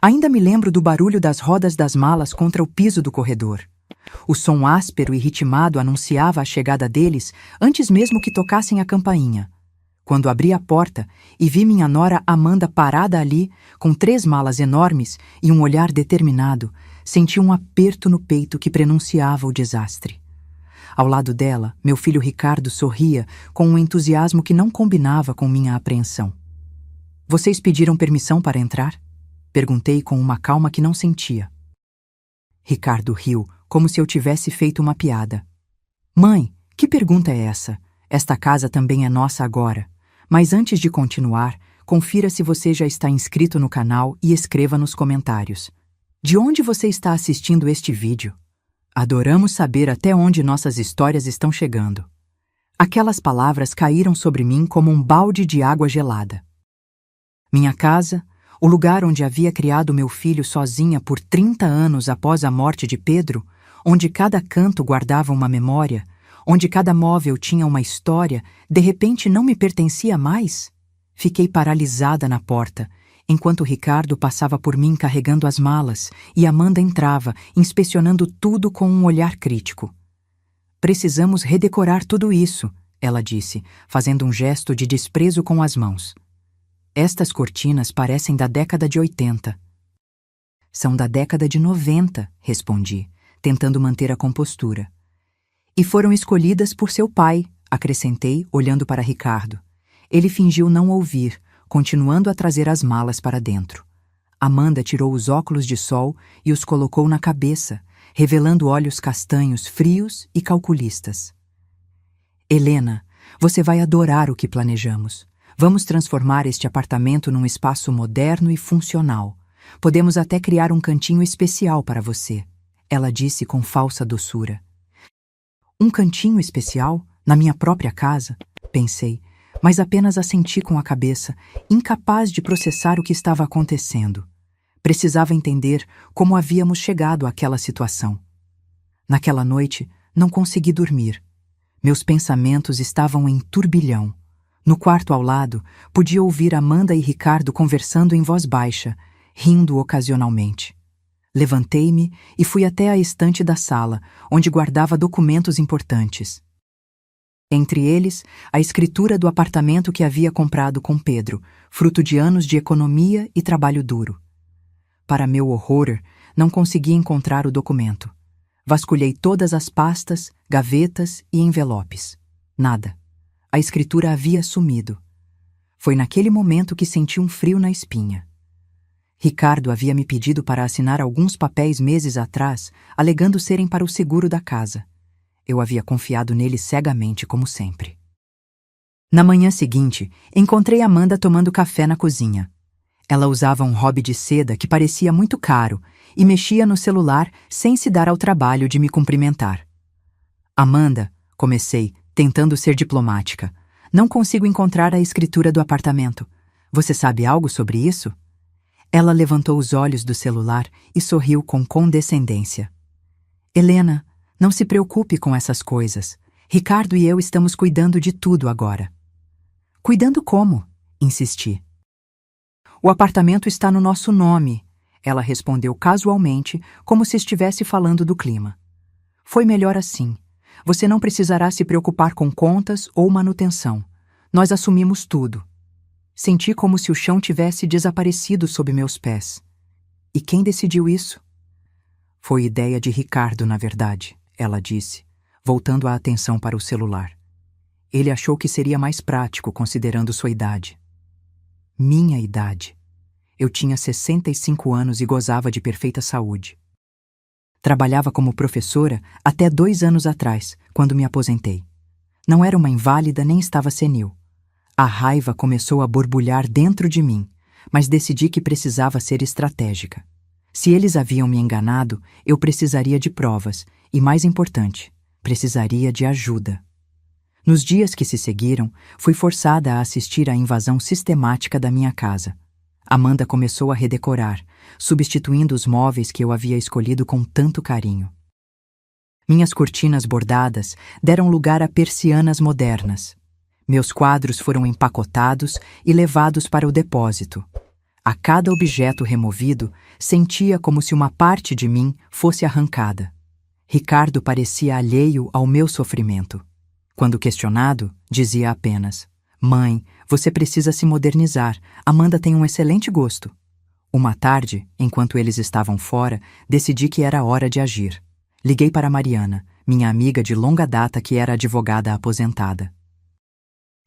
Ainda me lembro do barulho das rodas das malas contra o piso do corredor. O som áspero e ritmado anunciava a chegada deles antes mesmo que tocassem a campainha. Quando abri a porta e vi minha nora Amanda parada ali, com 3 malas enormes e um olhar determinado, senti um aperto no peito que prenunciava o desastre. Ao lado dela, meu filho Ricardo sorria com um entusiasmo que não combinava com minha apreensão. "Vocês pediram permissão para entrar?" Perguntei com uma calma que não sentia. Ricardo riu, como se eu tivesse feito uma piada. "Mãe, que pergunta é essa? Esta casa também é nossa agora. Mas antes de continuar, confira se você já está inscrito no canal e escreva nos comentários. De onde você está assistindo este vídeo? Adoramos saber até onde nossas histórias estão chegando." Aquelas palavras caíram sobre mim como um balde de água gelada. Minha casa, o lugar onde havia criado meu filho sozinha por 30 anos após a morte de Pedro, onde cada canto guardava uma memória, onde cada móvel tinha uma história, de repente não me pertencia mais? Fiquei paralisada na porta, enquanto Ricardo passava por mim carregando as malas e Amanda entrava, inspecionando tudo com um olhar crítico. "Precisamos redecorar tudo isso", ela disse, fazendo um gesto de desprezo com as mãos. "Estas cortinas parecem da década de 80. "São da década de 90, respondi, tentando manter a compostura. "E foram escolhidas por seu pai", acrescentei, olhando para Ricardo. Ele fingiu não ouvir, continuando a trazer as malas para dentro. Amanda tirou os óculos de sol e os colocou na cabeça, revelando olhos castanhos frios e calculistas. "Helena, você vai adorar o que planejamos. Vamos transformar este apartamento num espaço moderno e funcional. Podemos até criar um cantinho especial para você", ela disse com falsa doçura. "Um cantinho especial? Na minha própria casa?", pensei, mas apenas assenti com a cabeça, incapaz de processar o que estava acontecendo. Precisava entender como havíamos chegado àquela situação. Naquela noite, não consegui dormir. Meus pensamentos estavam em turbilhão. No quarto ao lado, podia ouvir Amanda e Ricardo conversando em voz baixa, rindo ocasionalmente. Levantei-me e fui até a estante da sala, onde guardava documentos importantes. Entre eles, a escritura do apartamento que havia comprado com Pedro, fruto de anos de economia e trabalho duro. Para meu horror, não consegui encontrar o documento. Vasculhei todas as pastas, gavetas e envelopes. Nada. A escritura havia sumido. Foi naquele momento que senti um frio na espinha. Ricardo havia me pedido para assinar alguns papéis meses atrás, alegando serem para o seguro da casa. Eu havia confiado nele cegamente, como sempre. Na manhã seguinte, encontrei Amanda tomando café na cozinha. Ela usava um hobby de seda que parecia muito caro e mexia no celular sem se dar ao trabalho de me cumprimentar. "Amanda", comecei, tentando ser diplomática, "não consigo encontrar a escritura do apartamento. Você sabe algo sobre isso?" Ela levantou os olhos do celular e sorriu com condescendência. "Helena, não se preocupe com essas coisas. Ricardo e eu estamos cuidando de tudo agora." "Cuidando como?", insisti. "O apartamento está no nosso nome", ela respondeu casualmente, como se estivesse falando do clima. "Foi melhor assim. Você não precisará se preocupar com contas ou manutenção. Nós assumimos tudo." Senti como se o chão tivesse desaparecido sob meus pés. "E quem decidiu isso?" "Foi ideia de Ricardo, na verdade", ela disse, voltando a atenção para o celular. "Ele achou que seria mais prático considerando sua idade." Minha idade. Eu tinha 65 anos e gozava de perfeita saúde. Trabalhava como professora até 2 anos atrás, quando me aposentei. Não era uma inválida nem estava senil. A raiva começou a borbulhar dentro de mim, mas decidi que precisava ser estratégica. Se eles haviam me enganado, eu precisaria de provas e, mais importante, precisaria de ajuda. Nos dias que se seguiram, fui forçada a assistir à invasão sistemática da minha casa. Amanda começou a redecorar, substituindo os móveis que eu havia escolhido com tanto carinho. Minhas cortinas bordadas deram lugar a persianas modernas. Meus quadros foram empacotados e levados para o depósito. A cada objeto removido, sentia como se uma parte de mim fosse arrancada. Ricardo parecia alheio ao meu sofrimento. Quando questionado, dizia apenas: "Mãe, você precisa se modernizar. Amanda tem um excelente gosto." Uma tarde, enquanto eles estavam fora, decidi que era hora de agir. Liguei para Mariana, minha amiga de longa data que era advogada aposentada.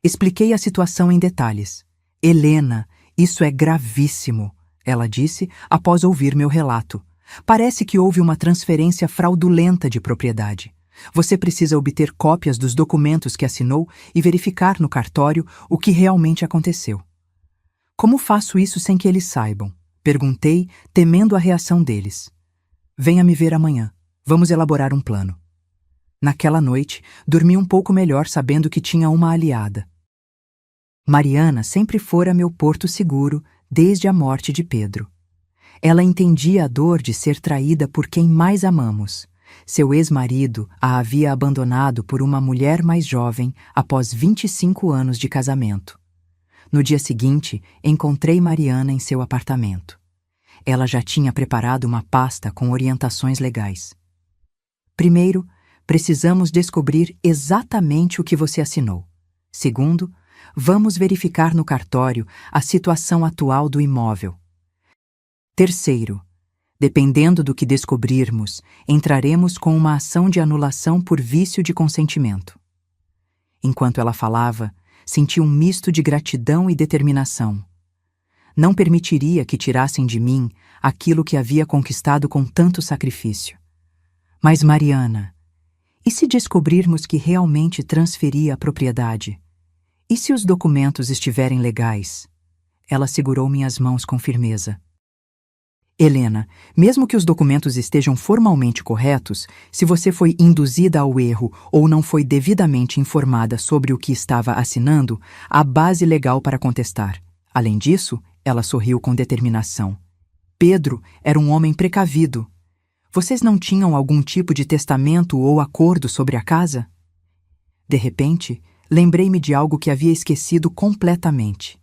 Expliquei a situação em detalhes. "Helena, isso é gravíssimo", ela disse após ouvir meu relato. "Parece que houve uma transferência fraudulenta de propriedade. Você precisa obter cópias dos documentos que assinou e verificar no cartório o que realmente aconteceu." "Como faço isso sem que eles saibam?" perguntei, temendo a reação deles. "Venha me ver amanhã. Vamos elaborar um plano." Naquela noite, dormi um pouco melhor sabendo que tinha uma aliada. Mariana sempre fora meu porto seguro desde a morte de Pedro. Ela entendia a dor de ser traída por quem mais amamos. Seu ex-marido a havia abandonado por uma mulher mais jovem após 25 anos de casamento. No dia seguinte, encontrei Mariana em seu apartamento. Ela já tinha preparado uma pasta com orientações legais. "Primeiro, precisamos descobrir exatamente o que você assinou. Segundo, vamos verificar no cartório a situação atual do imóvel. Terceiro, dependendo do que descobrirmos, entraremos com uma ação de anulação por vício de consentimento." Enquanto ela falava, senti um misto de gratidão e determinação. Não permitiria que tirassem de mim aquilo que havia conquistado com tanto sacrifício. "Mas, Mariana, e se descobrirmos que realmente transferi a propriedade? E se os documentos estiverem legais?" Ela segurou minhas mãos com firmeza. "Helena, mesmo que os documentos estejam formalmente corretos, se você foi induzida ao erro ou não foi devidamente informada sobre o que estava assinando, há base legal para contestar. Além disso," ela sorriu com determinação, "Pedro era um homem precavido. Vocês não tinham algum tipo de testamento ou acordo sobre a casa?" De repente, lembrei-me de algo que havia esquecido completamente.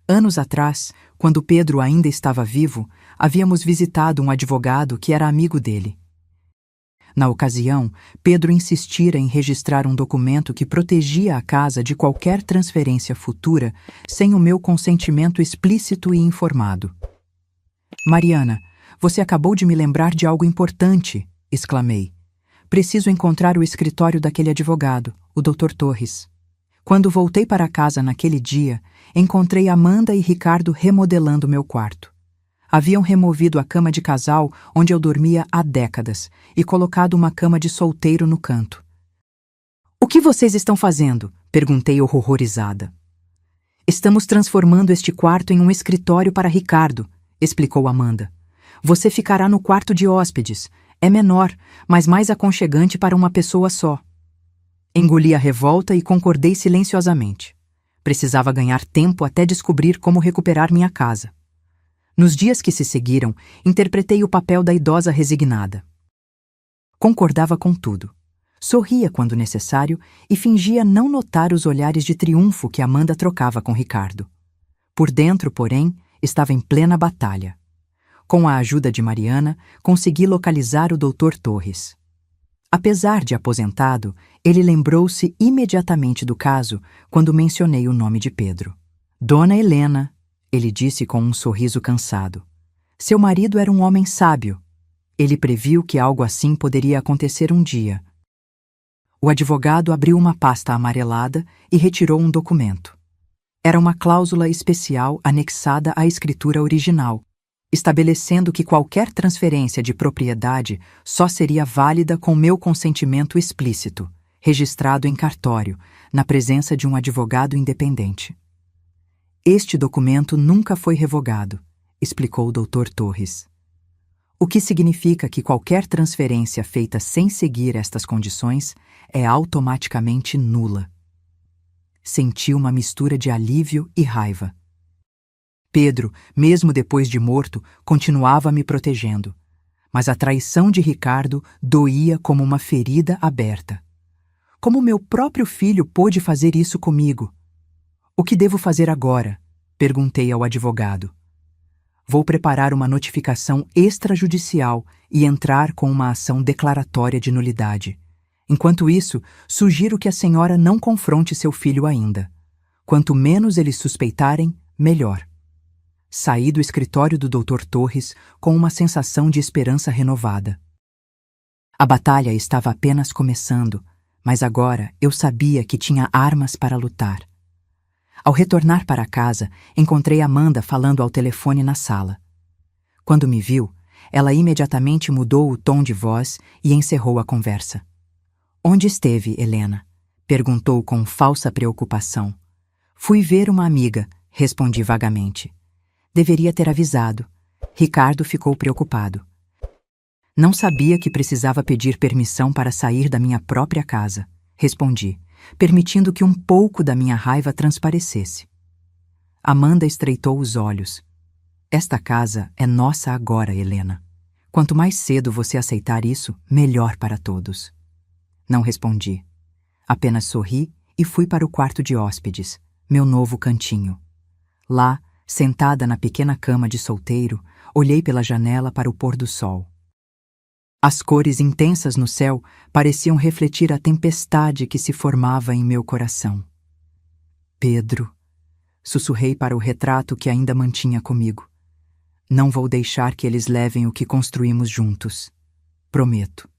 Anos atrás, quando Pedro ainda estava vivo, havíamos visitado um advogado que era amigo dele. Na ocasião, Pedro insistira em registrar um documento que protegia a casa de qualquer transferência futura sem o meu consentimento explícito e informado. "Mariana, você acabou de me lembrar de algo importante", exclamei. "Preciso encontrar o escritório daquele advogado, o Dr. Torres." Quando voltei para casa naquele dia, encontrei Amanda e Ricardo remodelando meu quarto. Haviam removido a cama de casal onde eu dormia há décadas e colocado uma cama de solteiro no canto. "O que vocês estão fazendo?" perguntei horrorizada. "Estamos transformando este quarto em um escritório para Ricardo", explicou Amanda. "Você ficará no quarto de hóspedes. É menor, mas mais aconchegante para uma pessoa só." Engoli a revolta e concordei silenciosamente. Precisava ganhar tempo até descobrir como recuperar minha casa. Nos dias que se seguiram, interpretei o papel da idosa resignada. Concordava com tudo. Sorria quando necessário e fingia não notar os olhares de triunfo que Amanda trocava com Ricardo. Por dentro, porém, estava em plena batalha. Com a ajuda de Mariana, consegui localizar o Dr. Torres. Apesar de aposentado, ele lembrou-se imediatamente do caso quando mencionei o nome de Pedro. "Dona Helena", ele disse com um sorriso cansado. "Seu marido era um homem sábio. Ele previu que algo assim poderia acontecer um dia." O advogado abriu uma pasta amarelada e retirou um documento. Era uma cláusula especial anexada à escritura original, estabelecendo que qualquer transferência de propriedade só seria válida com meu consentimento explícito, registrado em cartório, na presença de um advogado independente. "Este documento nunca foi revogado", explicou o Dr. Torres. "O que significa que qualquer transferência feita sem seguir estas condições é automaticamente nula." Senti uma mistura de alívio e raiva. Pedro, mesmo depois de morto, continuava me protegendo. Mas a traição de Ricardo doía como uma ferida aberta. Como meu próprio filho pôde fazer isso comigo? "O que devo fazer agora?" perguntei ao advogado. Vou preparar uma notificação extrajudicial e entrar com uma ação declaratória de nulidade. Enquanto isso, sugiro que a senhora não confronte seu filho ainda. Quanto menos eles suspeitarem, melhor. Saí do escritório do Dr. Torres com uma sensação de esperança renovada. A batalha estava apenas começando, mas agora eu sabia que tinha armas para lutar. Ao retornar para casa, encontrei Amanda falando ao telefone na sala. Quando me viu, ela imediatamente mudou o tom de voz e encerrou a conversa. "Onde esteve, Helena?" perguntou com falsa preocupação. "Fui ver uma amiga", respondi vagamente. "Deveria ter avisado." Ricardo ficou preocupado. "Não sabia que precisava pedir permissão para sair da minha própria casa", respondi, permitindo que um pouco da minha raiva transparecesse. Amanda estreitou os olhos. "Esta casa é nossa agora, Helena. Quanto mais cedo você aceitar isso, melhor para todos." Não respondi. Apenas sorri e fui para o quarto de hóspedes, meu novo cantinho. Lá, sentada na pequena cama de solteiro, olhei pela janela para o pôr do sol. As cores intensas no céu pareciam refletir a tempestade que se formava em meu coração. "Pedro", sussurrei para o retrato que ainda mantinha comigo. "Não vou deixar que eles levem o que construímos juntos. Prometo."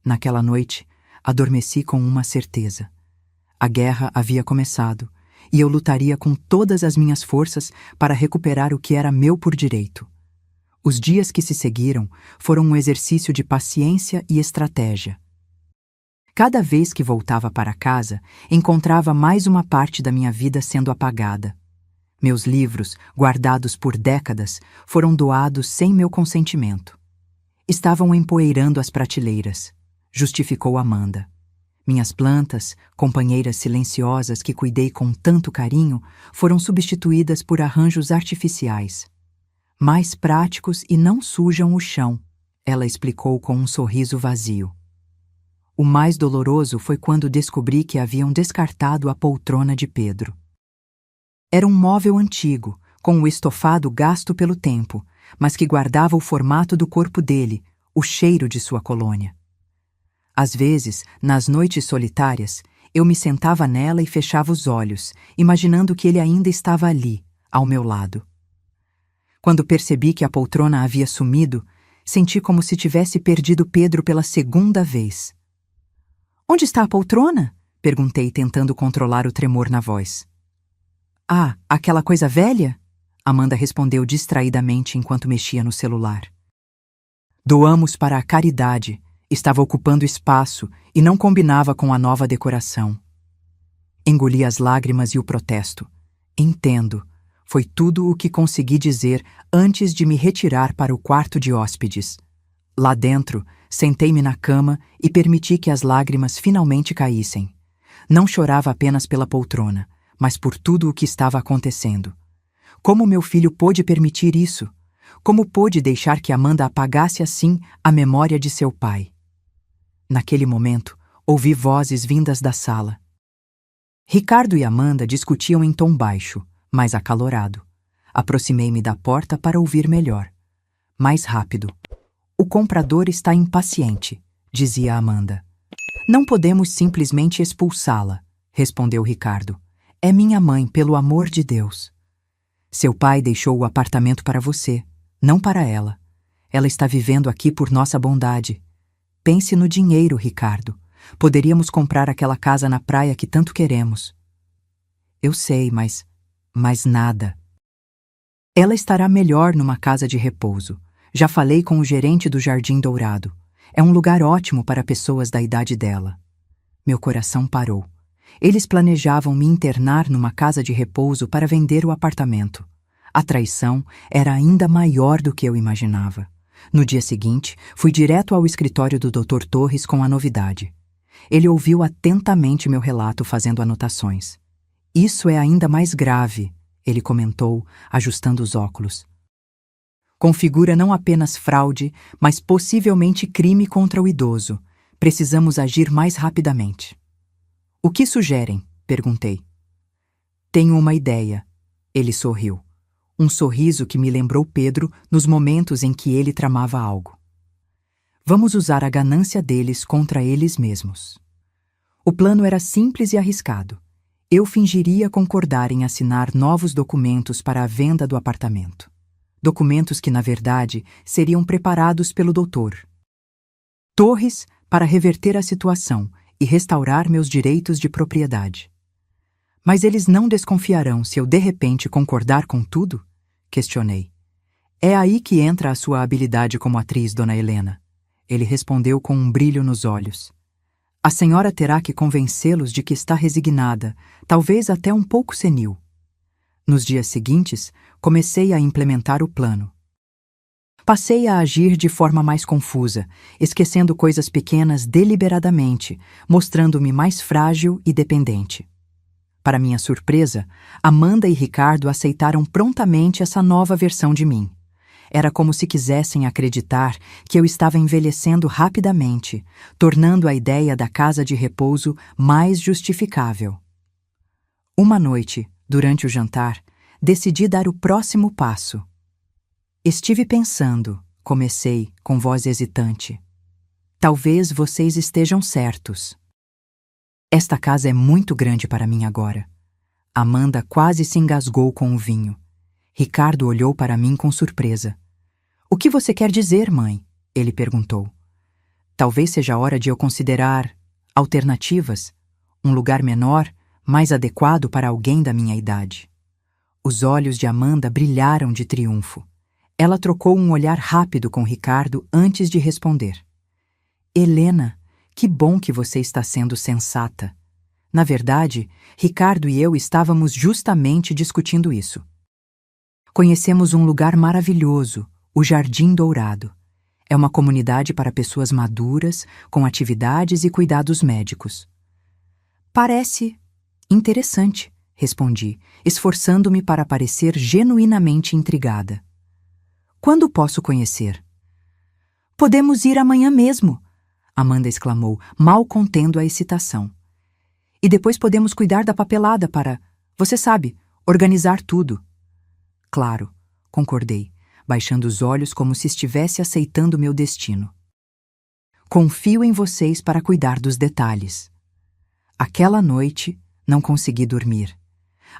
Naquela noite, adormeci com uma certeza. A guerra havia começado, e eu lutaria com todas as minhas forças para recuperar o que era meu por direito. Os dias que se seguiram foram um exercício de paciência e estratégia. Cada vez que voltava para casa, encontrava mais uma parte da minha vida sendo apagada. Meus livros, guardados por décadas, foram doados sem meu consentimento. Estavam empoeirando as prateleiras, justificou Amanda. Minhas plantas, companheiras silenciosas que cuidei com tanto carinho, foram substituídas por arranjos artificiais. Mais práticos e não sujam o chão, ela explicou com um sorriso vazio. O mais doloroso foi quando descobri que haviam descartado a poltrona de Pedro. Era um móvel antigo, com o estofado gasto pelo tempo, mas que guardava o formato do corpo dele, o cheiro de sua colônia. Às vezes, nas noites solitárias, eu me sentava nela e fechava os olhos, imaginando que ele ainda estava ali, ao meu lado. Quando percebi que a poltrona havia sumido, senti como se tivesse perdido Pedro pela segunda vez. "Onde está a poltrona?" perguntei, tentando controlar o tremor na voz. "Ah, aquela coisa velha?" Amanda respondeu distraidamente enquanto mexia no celular. "Doamos para a caridade. Estava ocupando espaço e não combinava com a nova decoração." Engoli as lágrimas e o protesto. "Entendo." Foi tudo o que consegui dizer antes de me retirar para o quarto de hóspedes. Lá dentro, sentei-me na cama e permiti que as lágrimas finalmente caíssem. Não chorava apenas pela poltrona, mas por tudo o que estava acontecendo. Como meu filho pôde permitir isso? Como pôde deixar que Amanda apagasse assim a memória de seu pai? Naquele momento, ouvi vozes vindas da sala. Ricardo e Amanda discutiam em tom baixo, mas acalorado. Aproximei-me da porta para ouvir melhor. Mais rápido. "O comprador está impaciente", dizia Amanda. "Não podemos simplesmente expulsá-la", respondeu Ricardo. "É minha mãe, pelo amor de Deus." "Seu pai deixou o apartamento para você, não para ela. Ela está vivendo aqui por nossa bondade. Pense no dinheiro, Ricardo. Poderíamos comprar aquela casa na praia que tanto queremos." "Eu sei, mas nada." "Ela estará melhor numa casa de repouso. Já falei com o gerente do Jardim Dourado. É um lugar ótimo para pessoas da idade dela." Meu coração parou. Eles planejavam me internar numa casa de repouso para vender o apartamento. A traição era ainda maior do que eu imaginava. No dia seguinte, fui direto ao escritório do Dr. Torres com a novidade. Ele ouviu atentamente meu relato, fazendo anotações. "Isso é ainda mais grave", ele comentou, ajustando os óculos. "Configura não apenas fraude, mas possivelmente crime contra o idoso. Precisamos agir mais rapidamente." "O que sugerem?" perguntei. "Tenho uma ideia." Ele sorriu. um sorriso que me lembrou Pedro nos momentos em que ele tramava algo. Vamos usar a ganância deles contra eles mesmos. O plano era simples e arriscado. Eu fingiria concordar em assinar novos documentos para a venda do apartamento. Documentos que, na verdade, seriam preparados pelo doutor Torres para reverter a situação e restaurar meus direitos de propriedade. Mas eles não desconfiarão se eu de repente concordar com tudo? Questionei. É aí que entra a sua habilidade como atriz, dona Helena. Ele respondeu com um brilho nos olhos. A senhora terá que convencê-los de que está resignada, talvez até um pouco senil. Nos dias seguintes, comecei a implementar o plano. Passei a agir de forma mais confusa, esquecendo coisas pequenas deliberadamente, mostrando-me mais frágil e dependente. Para minha surpresa, Amanda e Ricardo aceitaram prontamente essa nova versão de mim. Era como se quisessem acreditar que eu estava envelhecendo rapidamente, tornando a ideia da casa de repouso mais justificável. Uma noite, durante o jantar, decidi dar o próximo passo. Estive pensando, comecei com voz hesitante. Talvez vocês estejam certos. Esta casa é muito grande para mim agora. Amanda quase se engasgou com o vinho. Ricardo olhou para mim com surpresa. O que você quer dizer, mãe? Ele perguntou. Talvez seja a hora de eu considerar alternativas, um lugar menor, mais adequado para alguém da minha idade. Os olhos de Amanda brilharam de triunfo. Ela trocou um olhar rápido com Ricardo antes de responder. Helena, que bom que você está sendo sensata. Na verdade, Ricardo e eu estávamos justamente discutindo isso. Conhecemos um lugar maravilhoso, o Jardim Dourado. É uma comunidade para pessoas maduras, com atividades e cuidados médicos. Parece interessante, respondi, esforçando-me para parecer genuinamente intrigada. Quando posso conhecer? Podemos ir amanhã mesmo, Amanda exclamou, mal contendo a excitação. E depois podemos cuidar da papelada para, você sabe, organizar tudo. Claro, concordei, baixando os olhos como se estivesse aceitando meu destino. Confio em vocês para cuidar dos detalhes. Aquela noite, não consegui dormir.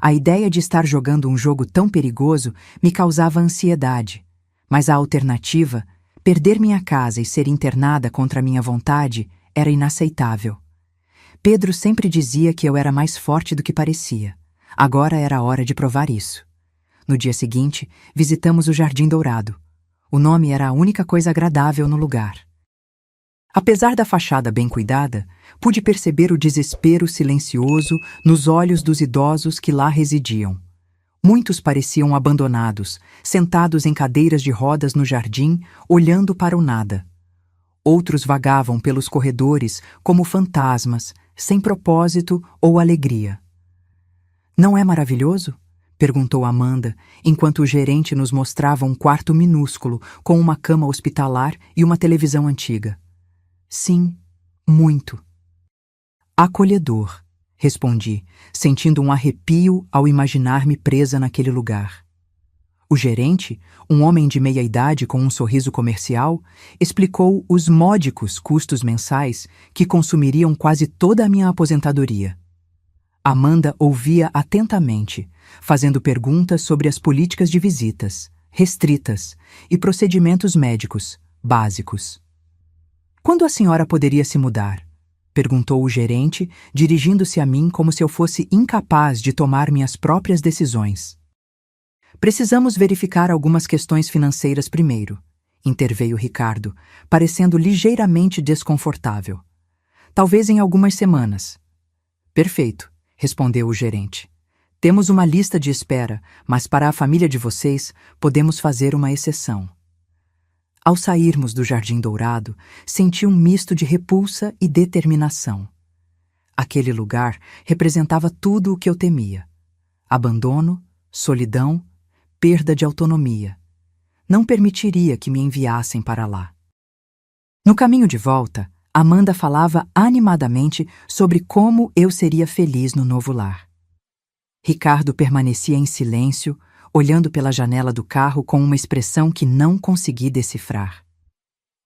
A ideia de estar jogando um jogo tão perigoso me causava ansiedade. Mas a alternativa, perder minha casa e ser internada contra minha vontade, era inaceitável. Pedro sempre dizia que eu era mais forte do que parecia. Agora era a hora de provar isso. No dia seguinte, visitamos o Jardim Dourado. O nome era a única coisa agradável no lugar. Apesar da fachada bem cuidada, pude perceber o desespero silencioso nos olhos dos idosos que lá residiam. Muitos pareciam abandonados, sentados em cadeiras de rodas no jardim, olhando para o nada. Outros vagavam pelos corredores como fantasmas, sem propósito ou alegria. Não é maravilhoso? Perguntou Amanda, enquanto o gerente nos mostrava um quarto minúsculo, com uma cama hospitalar e uma televisão antiga. Sim, muito. Acolhedor, respondi, sentindo um arrepio ao imaginar-me presa naquele lugar. O gerente, um homem de meia-idade com um sorriso comercial, explicou os módicos custos mensais que consumiriam quase toda a minha aposentadoria. Amanda ouvia atentamente, fazendo perguntas sobre as políticas de visitas, restritas, e procedimentos médicos, básicos. Quando a senhora poderia se mudar? Perguntou o gerente, dirigindo-se a mim como se eu fosse incapaz de tomar minhas próprias decisões. Precisamos verificar algumas questões financeiras primeiro, interveio Ricardo, parecendo ligeiramente desconfortável. Talvez em algumas semanas. Perfeito, respondeu o gerente. Temos uma lista de espera, mas para a família de vocês podemos fazer uma exceção. Ao sairmos do Jardim Dourado, senti um misto de repulsa e determinação. Aquele lugar representava tudo o que eu temia. Abandono, solidão, perda de autonomia. Não permitiria que me enviassem para lá. No caminho de volta, Amanda falava animadamente sobre como eu seria feliz no novo lar. Ricardo permanecia em silêncio, olhando pela janela do carro com uma expressão que não consegui decifrar.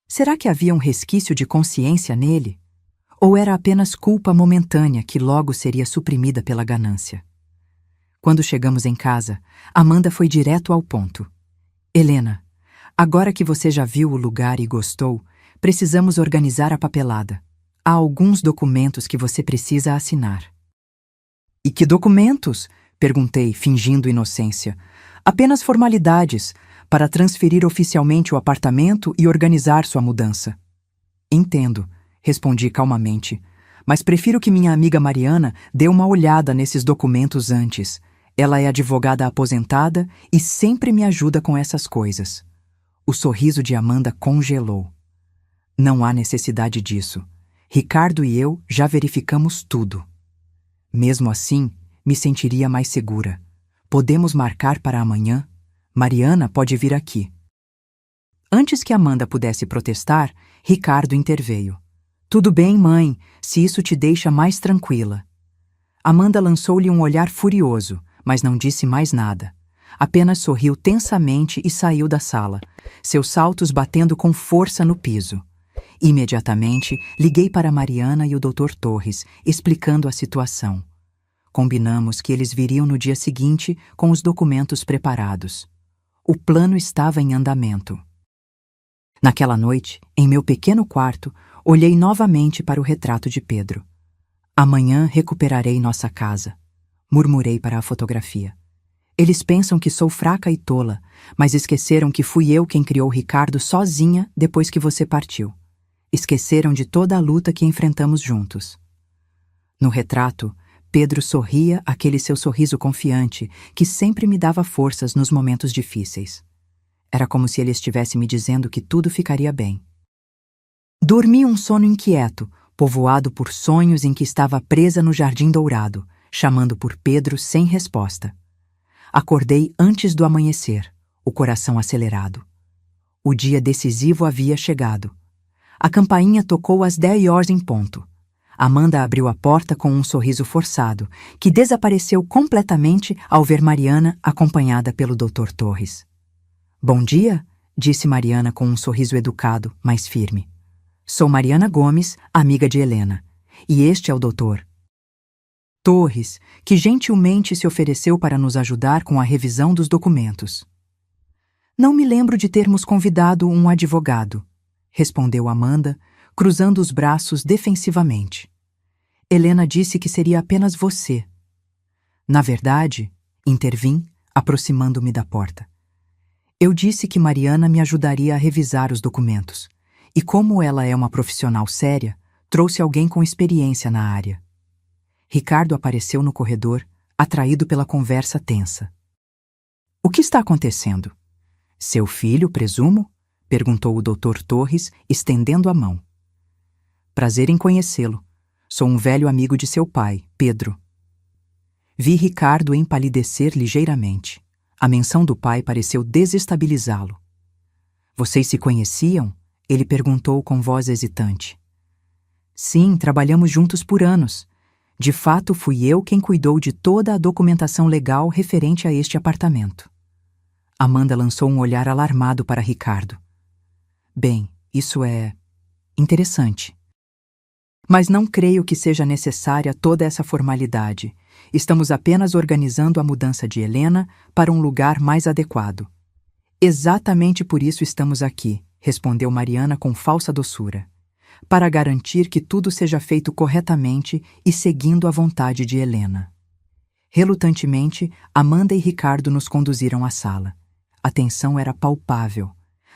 Será que havia um resquício de consciência nele? Ou era apenas culpa momentânea que logo seria suprimida pela ganância? Quando chegamos em casa, Amanda foi direto ao ponto. Helena, agora que você já viu o lugar e gostou, precisamos organizar a papelada. Há alguns documentos que você precisa assinar. E que documentos? Perguntei, fingindo inocência. Apenas formalidades, para transferir oficialmente o apartamento e organizar sua mudança. Entendo, respondi calmamente, mas prefiro que minha amiga Mariana dê uma olhada nesses documentos antes. Ela é advogada aposentada e sempre me ajuda com essas coisas. O sorriso de Amanda congelou. Não há necessidade disso. Ricardo e eu já verificamos tudo. Mesmo assim, me sentiria mais segura. Podemos marcar para amanhã? Mariana pode vir aqui. Antes que Amanda pudesse protestar, Ricardo interveio. Tudo bem, mãe, se isso te deixa mais tranquila. Amanda lançou-lhe um olhar furioso, mas não disse mais nada. Apenas sorriu tensamente e saiu da sala, seus saltos batendo com força no piso. Imediatamente, liguei para Mariana e o Dr. Torres, explicando a situação. Combinamos que eles viriam no dia seguinte com os documentos preparados. O plano estava em andamento. Naquela noite, em meu pequeno quarto, olhei novamente para o retrato de Pedro. Amanhã recuperarei nossa casa, murmurei para a fotografia. Eles pensam que sou fraca e tola, mas esqueceram que fui eu quem criou Ricardo sozinha depois que você partiu. Esqueceram de toda a luta que enfrentamos juntos. No retrato, Pedro sorria aquele seu sorriso confiante que sempre me dava forças nos momentos difíceis. Era como se ele estivesse me dizendo que tudo ficaria bem. Dormi um sono inquieto, povoado por sonhos em que estava presa no Jardim Dourado, chamando por Pedro sem resposta. Acordei antes do amanhecer, o coração acelerado. O dia decisivo havia chegado. A campainha tocou às 10h em ponto. Amanda abriu a porta com um sorriso forçado, que desapareceu completamente ao ver Mariana acompanhada pelo Dr. Torres. Bom dia, disse Mariana com um sorriso educado, mas firme. Sou Mariana Gomes, amiga de Helena, e este é o Dr. Torres, que gentilmente se ofereceu para nos ajudar com a revisão dos documentos. Não me lembro de termos convidado um advogado, respondeu Amanda, cruzando os braços defensivamente. Helena disse que seria apenas você. Na verdade, intervim, aproximando-me da porta. Eu disse que Mariana me ajudaria a revisar os documentos, e como ela é uma profissional séria, trouxe alguém com experiência na área. Ricardo apareceu no corredor, atraído pela conversa tensa. O que está acontecendo? Seu filho, presumo? Perguntou o Dr. Torres, estendendo a mão. Prazer em conhecê-lo. Sou um velho amigo de seu pai, Pedro. Vi Ricardo empalidecer ligeiramente. A menção do pai pareceu desestabilizá-lo. Vocês se conheciam? Ele perguntou com voz hesitante. Sim, trabalhamos juntos por anos. De fato, fui eu quem cuidou de toda a documentação legal referente a este apartamento. Amanda lançou um olhar alarmado para Ricardo. Bem, isso é interessante. Mas não creio que seja necessária toda essa formalidade. Estamos apenas organizando a mudança de Helena para um lugar mais adequado. Exatamente por isso estamos aqui, respondeu Mariana com falsa doçura. Para garantir que tudo seja feito corretamente e seguindo a vontade de Helena. Relutantemente, Amanda e Ricardo nos conduziram à sala. A tensão era palpável.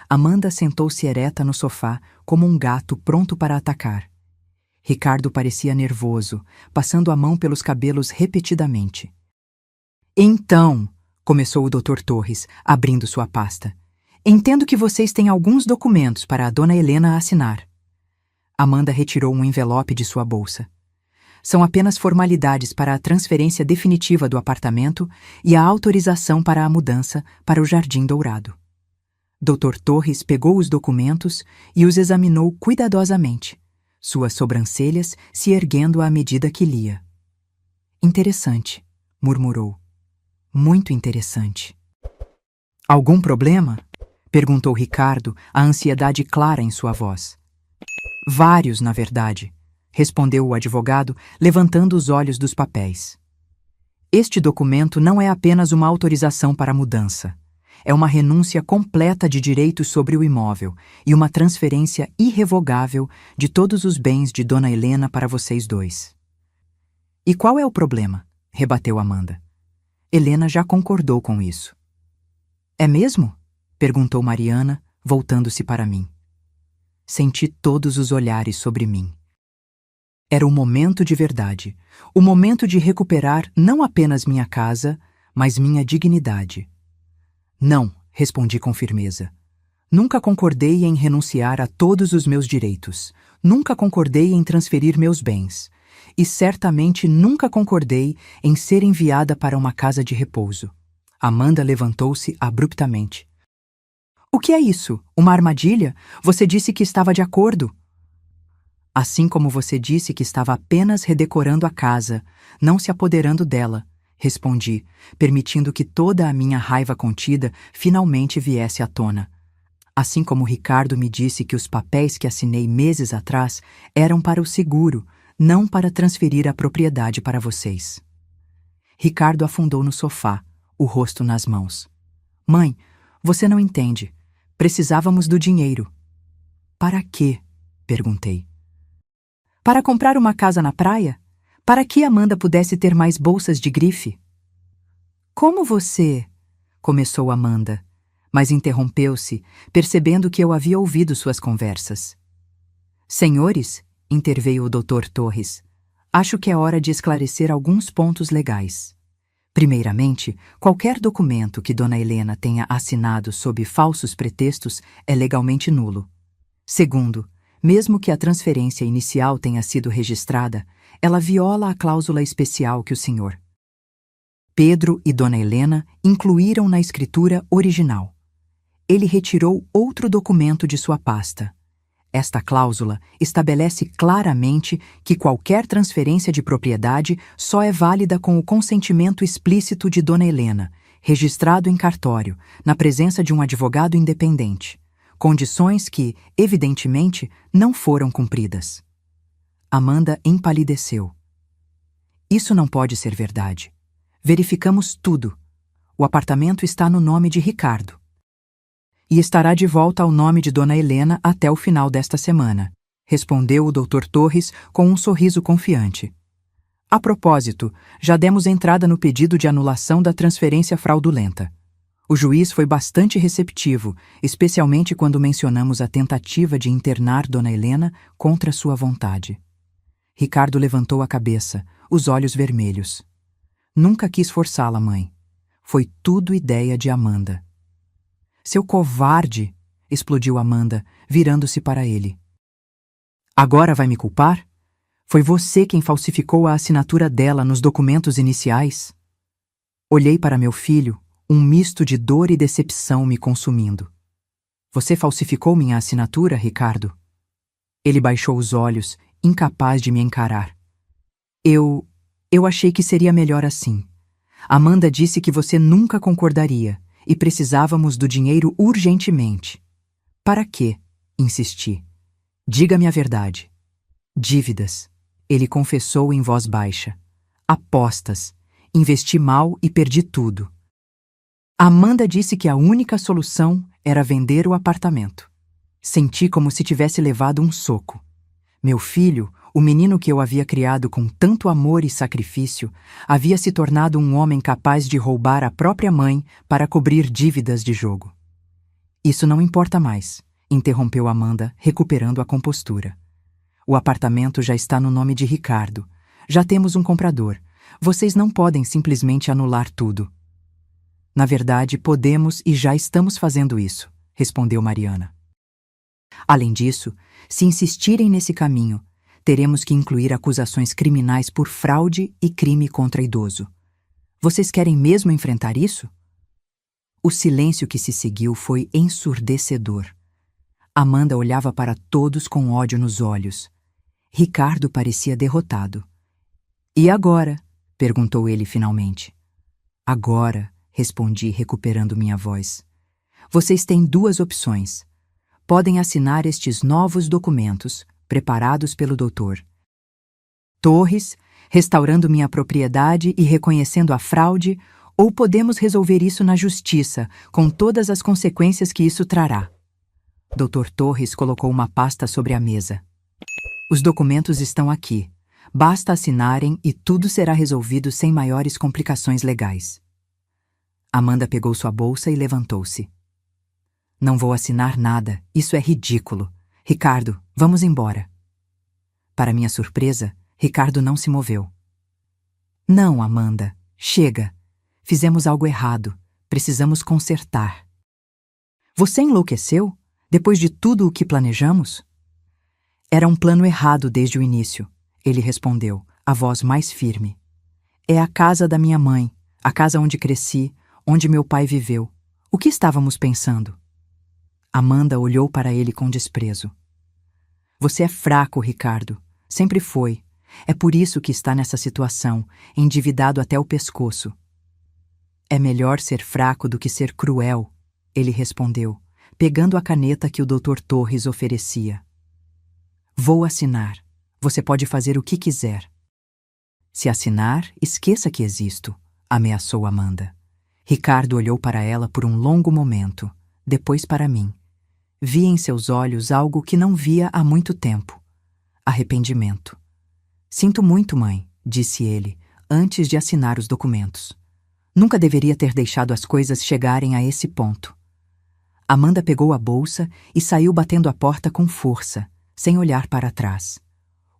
Amanda sentou-se ereta no sofá, como um gato pronto para atacar. Ricardo parecia nervoso, passando a mão pelos cabelos repetidamente. Então, começou o Dr. Torres, abrindo sua pasta. Entendo que vocês têm alguns documentos para a dona Helena assinar. Amanda retirou um envelope de sua bolsa. São apenas formalidades para a transferência definitiva do apartamento e a autorização para a mudança para o Jardim Dourado. Dr. Torres pegou os documentos e os examinou cuidadosamente, suas sobrancelhas se erguendo à medida que lia. Interessante, murmurou. Muito interessante. Algum problema? Perguntou Ricardo, a ansiedade clara em sua voz. Vários, na verdade, respondeu o advogado, levantando os olhos dos papéis. Este documento não é apenas uma autorização para a mudança. É uma renúncia completa de direitos sobre o imóvel e uma transferência irrevogável de todos os bens de Dona Helena para vocês dois. E qual é o problema? Rebateu Amanda. Helena já concordou com isso. É mesmo? Perguntou Mariana, voltando-se para mim. Senti todos os olhares sobre mim. Era o momento de verdade, o momento de recuperar não apenas minha casa, mas minha dignidade. Não, respondi com firmeza. Nunca concordei em renunciar a todos os meus direitos. Nunca concordei em transferir meus bens. E certamente nunca concordei em ser enviada para uma casa de repouso. Amanda levantou-se abruptamente. O que é isso? Uma armadilha? Você disse que estava de acordo. Assim como você disse que estava apenas redecorando a casa, não se apoderando dela, respondi, permitindo que toda a minha raiva contida finalmente viesse à tona. Assim como Ricardo me disse que os papéis que assinei meses atrás eram para o seguro, não para transferir a propriedade para vocês. Ricardo afundou no sofá, o rosto nas mãos. Mãe, você não entende. Precisávamos do dinheiro. Para quê? Perguntei. Para comprar uma casa na praia? Para que Amanda pudesse ter mais bolsas de grife? Como você? Começou Amanda, mas interrompeu-se, percebendo que eu havia ouvido suas conversas. Senhores, interveio o Dr. Torres, acho que é hora de esclarecer alguns pontos legais. Primeiramente, qualquer documento que Dona Helena tenha assinado sob falsos pretextos é legalmente nulo. Segundo, mesmo que a transferência inicial tenha sido registrada, ela viola a cláusula especial que o Sr. Pedro e Dona Helena incluíram na escritura original. Ele retirou outro documento de sua pasta. Esta cláusula estabelece claramente que qualquer transferência de propriedade só é válida com o consentimento explícito de Dona Helena, registrado em cartório, na presença de um advogado independente, condições que, evidentemente, não foram cumpridas. Amanda empalideceu. Isso não pode ser verdade. Verificamos tudo. O apartamento está no nome de Ricardo. E estará de volta ao nome de Dona Helena até o final desta semana, respondeu o Dr. Torres com um sorriso confiante. A propósito, já demos entrada no pedido de anulação da transferência fraudulenta. O juiz foi bastante receptivo, especialmente quando mencionamos a tentativa de internar Dona Helena contra sua vontade. Ricardo levantou a cabeça, os olhos vermelhos. Nunca quis forçá-la, mãe. Foi tudo ideia de Amanda. Seu covarde! Explodiu Amanda, virando-se para ele. Agora vai me culpar? Foi você quem falsificou a assinatura dela nos documentos iniciais? Olhei para meu filho, um misto de dor e decepção me consumindo. Você falsificou minha assinatura, Ricardo? Ele baixou os olhos, incapaz de me encarar. Eu achei que seria melhor assim. Amanda disse que você nunca concordaria e precisávamos do dinheiro urgentemente. Para quê? Insisti. Diga-me a verdade. Dívidas. Ele confessou em voz baixa. Apostas. Investi mal e perdi tudo. Amanda disse que a única solução era vender o apartamento. Senti como se tivesse levado um soco. Meu filho, o menino que eu havia criado com tanto amor e sacrifício, havia se tornado um homem capaz de roubar a própria mãe para cobrir dívidas de jogo. Isso não importa mais, interrompeu Amanda, recuperando a compostura. O apartamento já está no nome de Ricardo. Já temos um comprador. Vocês não podem simplesmente anular tudo. Na verdade, podemos e já estamos fazendo isso, respondeu Mariana. Além disso, se insistirem nesse caminho, teremos que incluir acusações criminais por fraude e crime contra idoso. Vocês querem mesmo enfrentar isso? O silêncio que se seguiu foi ensurdecedor. Amanda olhava para todos com ódio nos olhos. Ricardo parecia derrotado. E agora? Perguntou ele finalmente. Agora, respondi, recuperando minha voz. Vocês têm duas opções. Podem assinar estes novos documentos, preparados pelo Dr. Torres, restaurando minha propriedade e reconhecendo a fraude, ou podemos resolver isso na justiça, com todas as consequências que isso trará. Dr. Torres colocou uma pasta sobre a mesa. Os documentos estão aqui. Basta assinarem e tudo será resolvido sem maiores complicações legais. Amanda pegou sua bolsa e levantou-se. Não vou assinar nada, isso é ridículo. Ricardo, vamos embora. Para minha surpresa, Ricardo não se moveu. Não, Amanda, chega. Fizemos algo errado. Precisamos consertar. Você enlouqueceu? Depois de tudo o que planejamos? Era um plano errado desde o início, ele respondeu, a voz mais firme. É a casa da minha mãe, a casa onde cresci, onde meu pai viveu. O que estávamos pensando? Amanda olhou para ele com desprezo. Você é fraco, Ricardo. Sempre foi. É por isso que está nessa situação, endividado até o pescoço. É melhor ser fraco do que ser cruel, ele respondeu, pegando a caneta que o Dr. Torres oferecia. Vou assinar. Você pode fazer o que quiser. Se assinar, esqueça que existo, ameaçou Amanda. Ricardo olhou para ela por um longo momento, depois para mim. Vi em seus olhos algo que não via há muito tempo. Arrependimento. Sinto muito, mãe, disse ele, antes de assinar os documentos. Nunca deveria ter deixado as coisas chegarem a esse ponto. Amanda pegou a bolsa e saiu batendo a porta com força, sem olhar para trás.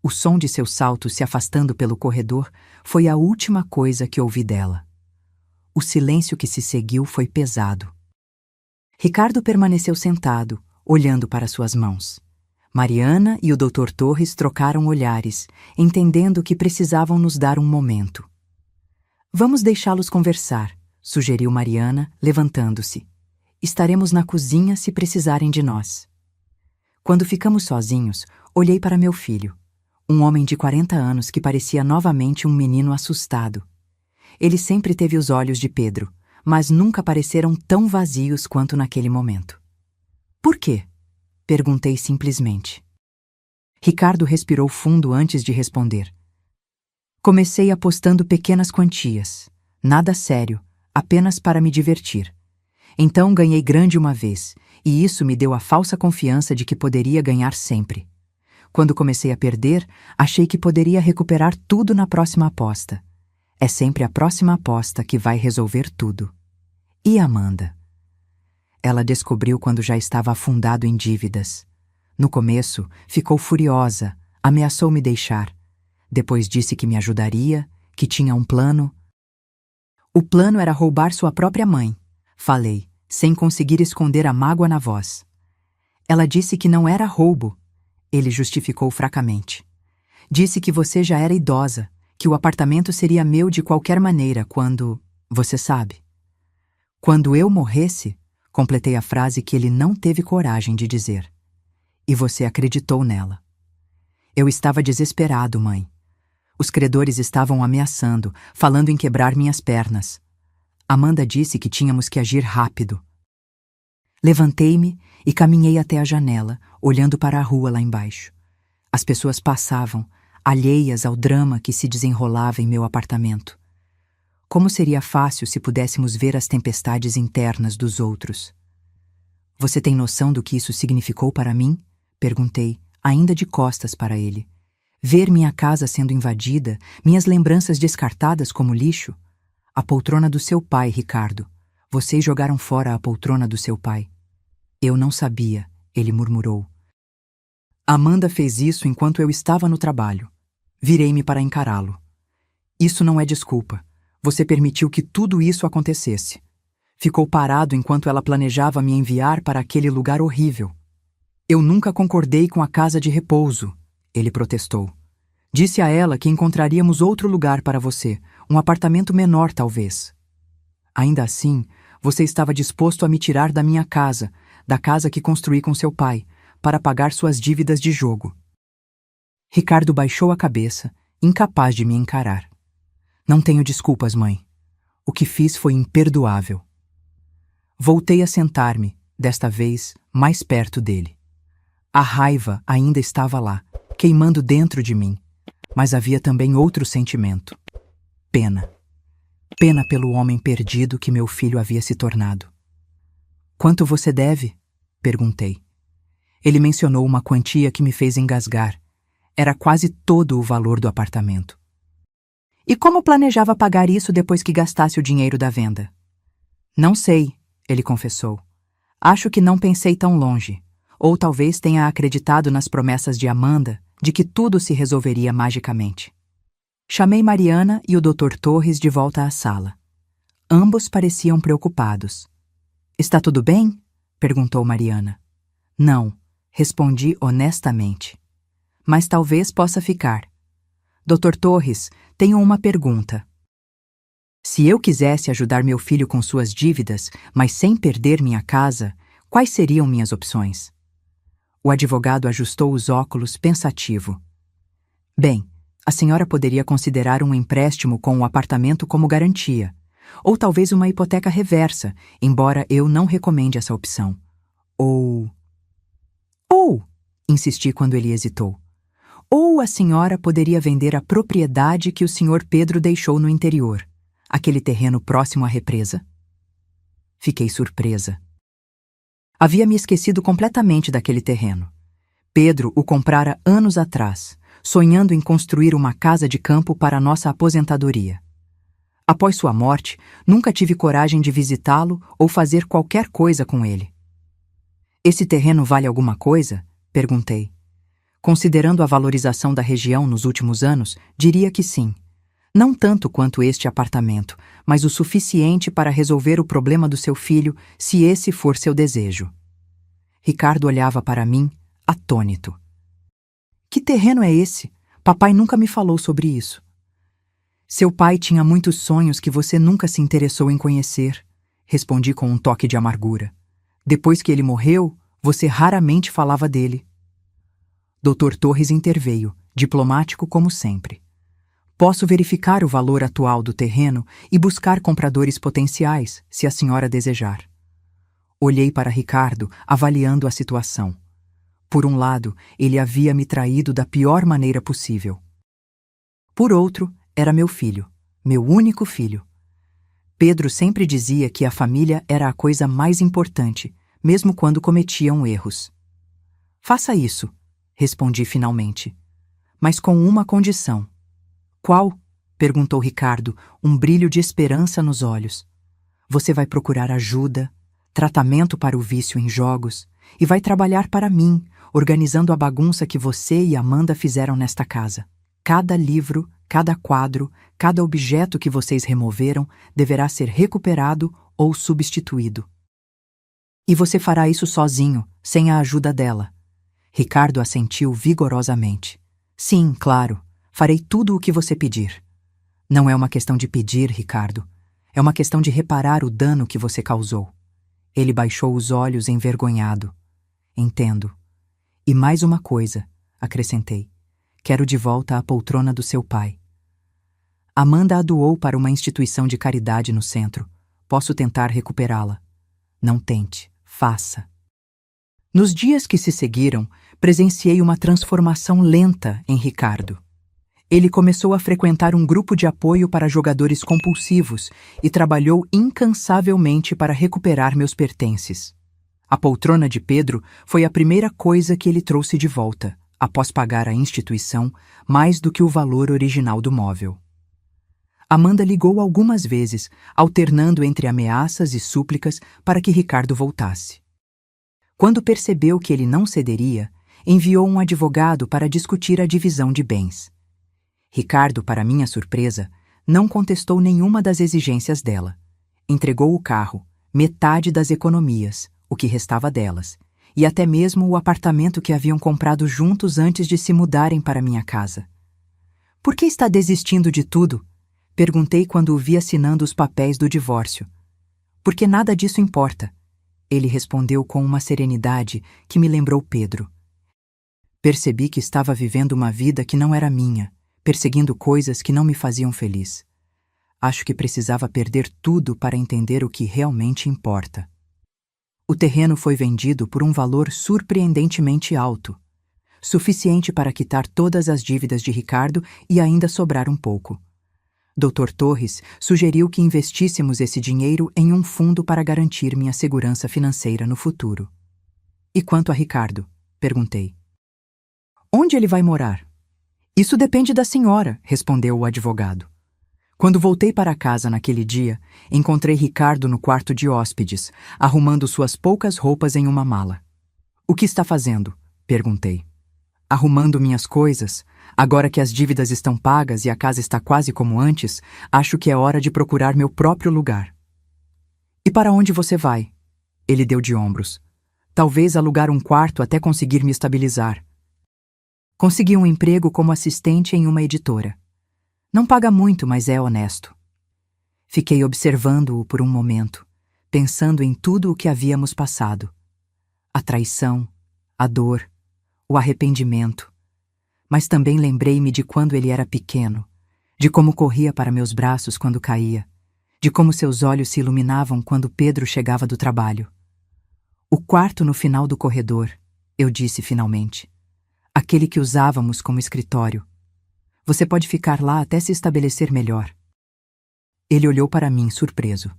O som de seus saltos se afastando pelo corredor foi a última coisa que ouvi dela. O silêncio que se seguiu foi pesado. Ricardo permaneceu sentado, olhando para suas mãos. Mariana e o Dr. Torres trocaram olhares, entendendo que precisavam nos dar um momento. Vamos deixá-los conversar, sugeriu Mariana, levantando-se. Estaremos na cozinha se precisarem de nós. Quando ficamos sozinhos, olhei para meu filho, um homem de 40 anos que parecia novamente um menino assustado. Ele sempre teve os olhos de Pedro, mas nunca pareceram tão vazios quanto naquele momento. Por quê? Perguntei simplesmente. Ricardo respirou fundo antes de responder. Comecei apostando pequenas quantias. Nada sério, apenas para me divertir. Então ganhei grande uma vez, e isso me deu a falsa confiança de que poderia ganhar sempre. Quando comecei a perder, achei que poderia recuperar tudo na próxima aposta. É sempre a próxima aposta que vai resolver tudo. E Amanda? Ela descobriu quando já estava afundado em dívidas. No começo, ficou furiosa, ameaçou me deixar. Depois disse que me ajudaria, que tinha um plano. O plano era roubar sua própria mãe, falei, sem conseguir esconder a mágoa na voz. Ela disse que não era roubo. Ele justificou fracamente. Disse que você já era idosa, que o apartamento seria meu de qualquer maneira quando... Você sabe. Quando eu morresse, completei a frase que ele não teve coragem de dizer. E você acreditou nela. Eu estava desesperado, mãe. Os credores estavam ameaçando, falando em quebrar minhas pernas. Amanda disse que tínhamos que agir rápido. Levantei-me e caminhei até a janela, olhando para a rua lá embaixo. As pessoas passavam, alheias ao drama que se desenrolava em meu apartamento. Como seria fácil se pudéssemos ver as tempestades internas dos outros. Você tem noção do que isso significou para mim? Perguntei, ainda de costas para ele. Ver minha casa sendo invadida, minhas lembranças descartadas como lixo? A poltrona do seu pai, Ricardo. Vocês jogaram fora a poltrona do seu pai. Eu não sabia, ele murmurou. Amanda fez isso enquanto eu estava no trabalho. Virei-me para encará-lo. Isso não é desculpa. Você permitiu que tudo isso acontecesse. Ficou parado enquanto ela planejava me enviar para aquele lugar horrível. Eu nunca concordei com a casa de repouso, ele protestou. Disse a ela que encontraríamos outro lugar para você, um apartamento menor talvez. Ainda assim, você estava disposto a me tirar da minha casa, da casa que construí com seu pai, para pagar suas dívidas de jogo. Ricardo baixou a cabeça, incapaz de me encarar. Não tenho desculpas, mãe. O que fiz foi imperdoável. Voltei a sentar-me, desta vez mais perto dele. A raiva ainda estava lá, queimando dentro de mim, mas havia também outro sentimento: pena. Pena pelo homem perdido que meu filho havia se tornado. Quanto você deve? Perguntei. Ele mencionou uma quantia que me fez engasgar. Era quase todo o valor do apartamento. E como planejava pagar isso depois que gastasse o dinheiro da venda? Não sei, ele confessou. Acho que não pensei tão longe. Ou talvez tenha acreditado nas promessas de Amanda de que tudo se resolveria magicamente. Chamei Mariana e o Dr. Torres de volta à sala. Ambos pareciam preocupados. Está tudo bem? Perguntou Mariana. Não, respondi honestamente. Mas talvez possa ficar. Dr. Torres, tenho uma pergunta. Se eu quisesse ajudar meu filho com suas dívidas, mas sem perder minha casa, quais seriam minhas opções? O advogado ajustou os óculos pensativo. Bem, a senhora poderia considerar um empréstimo com o apartamento como garantia, ou talvez uma hipoteca reversa, embora eu não recomende essa opção. Ou, insisti quando ele hesitou. Ou a senhora poderia vender a propriedade que o senhor Pedro deixou no interior, aquele terreno próximo à represa. Fiquei surpresa. Havia me esquecido completamente daquele terreno. Pedro o comprara anos atrás, sonhando em construir uma casa de campo para nossa aposentadoria. Após sua morte, nunca tive coragem de visitá-lo ou fazer qualquer coisa com ele. Esse terreno vale alguma coisa? Perguntei. Considerando a valorização da região nos últimos anos, diria que sim. Não tanto quanto este apartamento, mas o suficiente para resolver o problema do seu filho, se esse for seu desejo. Ricardo olhava para mim, atônito. Que terreno é esse? Papai nunca me falou sobre isso. Seu pai tinha muitos sonhos que você nunca se interessou em conhecer, respondi com um toque de amargura. Depois que ele morreu, você raramente falava dele. Dr. Torres interveio, diplomático como sempre. Posso verificar o valor atual do terreno e buscar compradores potenciais, se a senhora desejar. Olhei para Ricardo, avaliando a situação. Por um lado, ele havia me traído da pior maneira possível. Por outro, era meu filho, meu único filho. Pedro sempre dizia que a família era a coisa mais importante, mesmo quando cometiam erros. Faça isso, respondi finalmente. Mas com uma condição. Qual? Perguntou Ricardo, um brilho de esperança nos olhos. Você vai procurar ajuda, tratamento para o vício em jogos e vai trabalhar para mim, organizando a bagunça que você e Amanda fizeram nesta casa. Cada livro, cada quadro, cada objeto que vocês removeram deverá ser recuperado ou substituído. E você fará isso sozinho, sem a ajuda dela. Ricardo assentiu vigorosamente. Sim, claro, farei tudo o que você pedir. Não é uma questão de pedir, Ricardo. É uma questão de reparar o dano que você causou. Ele baixou os olhos envergonhado. Entendo. E mais uma coisa, acrescentei. Quero de volta a poltrona do seu pai. Amanda a doou para uma instituição de caridade no centro. Posso tentar recuperá-la. Não tente, faça. Nos dias que se seguiram, presenciei uma transformação lenta em Ricardo. Ele começou a frequentar um grupo de apoio para jogadores compulsivos e trabalhou incansavelmente para recuperar meus pertences. A poltrona de Pedro foi a primeira coisa que ele trouxe de volta, após pagar à instituição mais do que o valor original do móvel. Amanda ligou algumas vezes, alternando entre ameaças e súplicas para que Ricardo voltasse. Quando percebeu que ele não cederia, enviou um advogado para discutir a divisão de bens. Ricardo, para minha surpresa, não contestou nenhuma das exigências dela. Entregou o carro, metade das economias, o que restava delas, e até mesmo o apartamento que haviam comprado juntos antes de se mudarem para minha casa. Por que está desistindo de tudo? Perguntei quando o vi assinando os papéis do divórcio. Porque nada disso importa. Ele respondeu com uma serenidade que me lembrou Pedro. Percebi que estava vivendo uma vida que não era minha, perseguindo coisas que não me faziam feliz. Acho que precisava perder tudo para entender o que realmente importa. O terreno foi vendido por um valor surpreendentemente alto, suficiente para quitar todas as dívidas de Ricardo e ainda sobrar um pouco. Dr. Torres sugeriu que investíssemos esse dinheiro em um fundo para garantir minha segurança financeira no futuro. E quanto a Ricardo? Perguntei. Onde ele vai morar? Isso depende da senhora, respondeu o advogado. Quando voltei para casa naquele dia, encontrei Ricardo no quarto de hóspedes, arrumando suas poucas roupas em uma mala. O que está fazendo? Perguntei. Arrumando minhas coisas. Agora que as dívidas estão pagas e a casa está quase como antes, acho que é hora de procurar meu próprio lugar. E para onde você vai? Ele deu de ombros. Talvez alugar um quarto até conseguir me estabilizar. Consegui um emprego como assistente em uma editora. Não paga muito, mas é honesto. Fiquei observando-o por um momento, pensando em tudo o que havíamos passado. A traição, a dor, o arrependimento. Mas também lembrei-me de quando ele era pequeno, de como corria para meus braços quando caía, de como seus olhos se iluminavam quando Pedro chegava do trabalho. O quarto no final do corredor, eu disse finalmente. Aquele que usávamos como escritório. Você pode ficar lá até se estabelecer melhor. Ele olhou para mim, surpreso.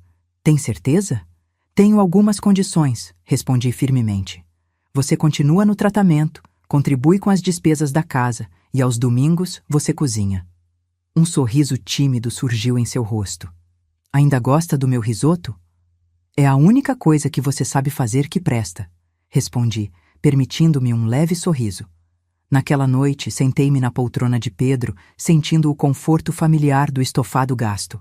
Tem certeza? Tenho algumas condições, respondi firmemente. Você continua no tratamento, contribui com as despesas da casa e aos domingos você cozinha. Um sorriso tímido surgiu em seu rosto. Ainda gosta do meu risoto? É a única coisa que você sabe fazer que presta, respondi, permitindo-me um leve sorriso. Naquela noite, sentei-me na poltrona de Pedro, sentindo o conforto familiar do estofado gasto.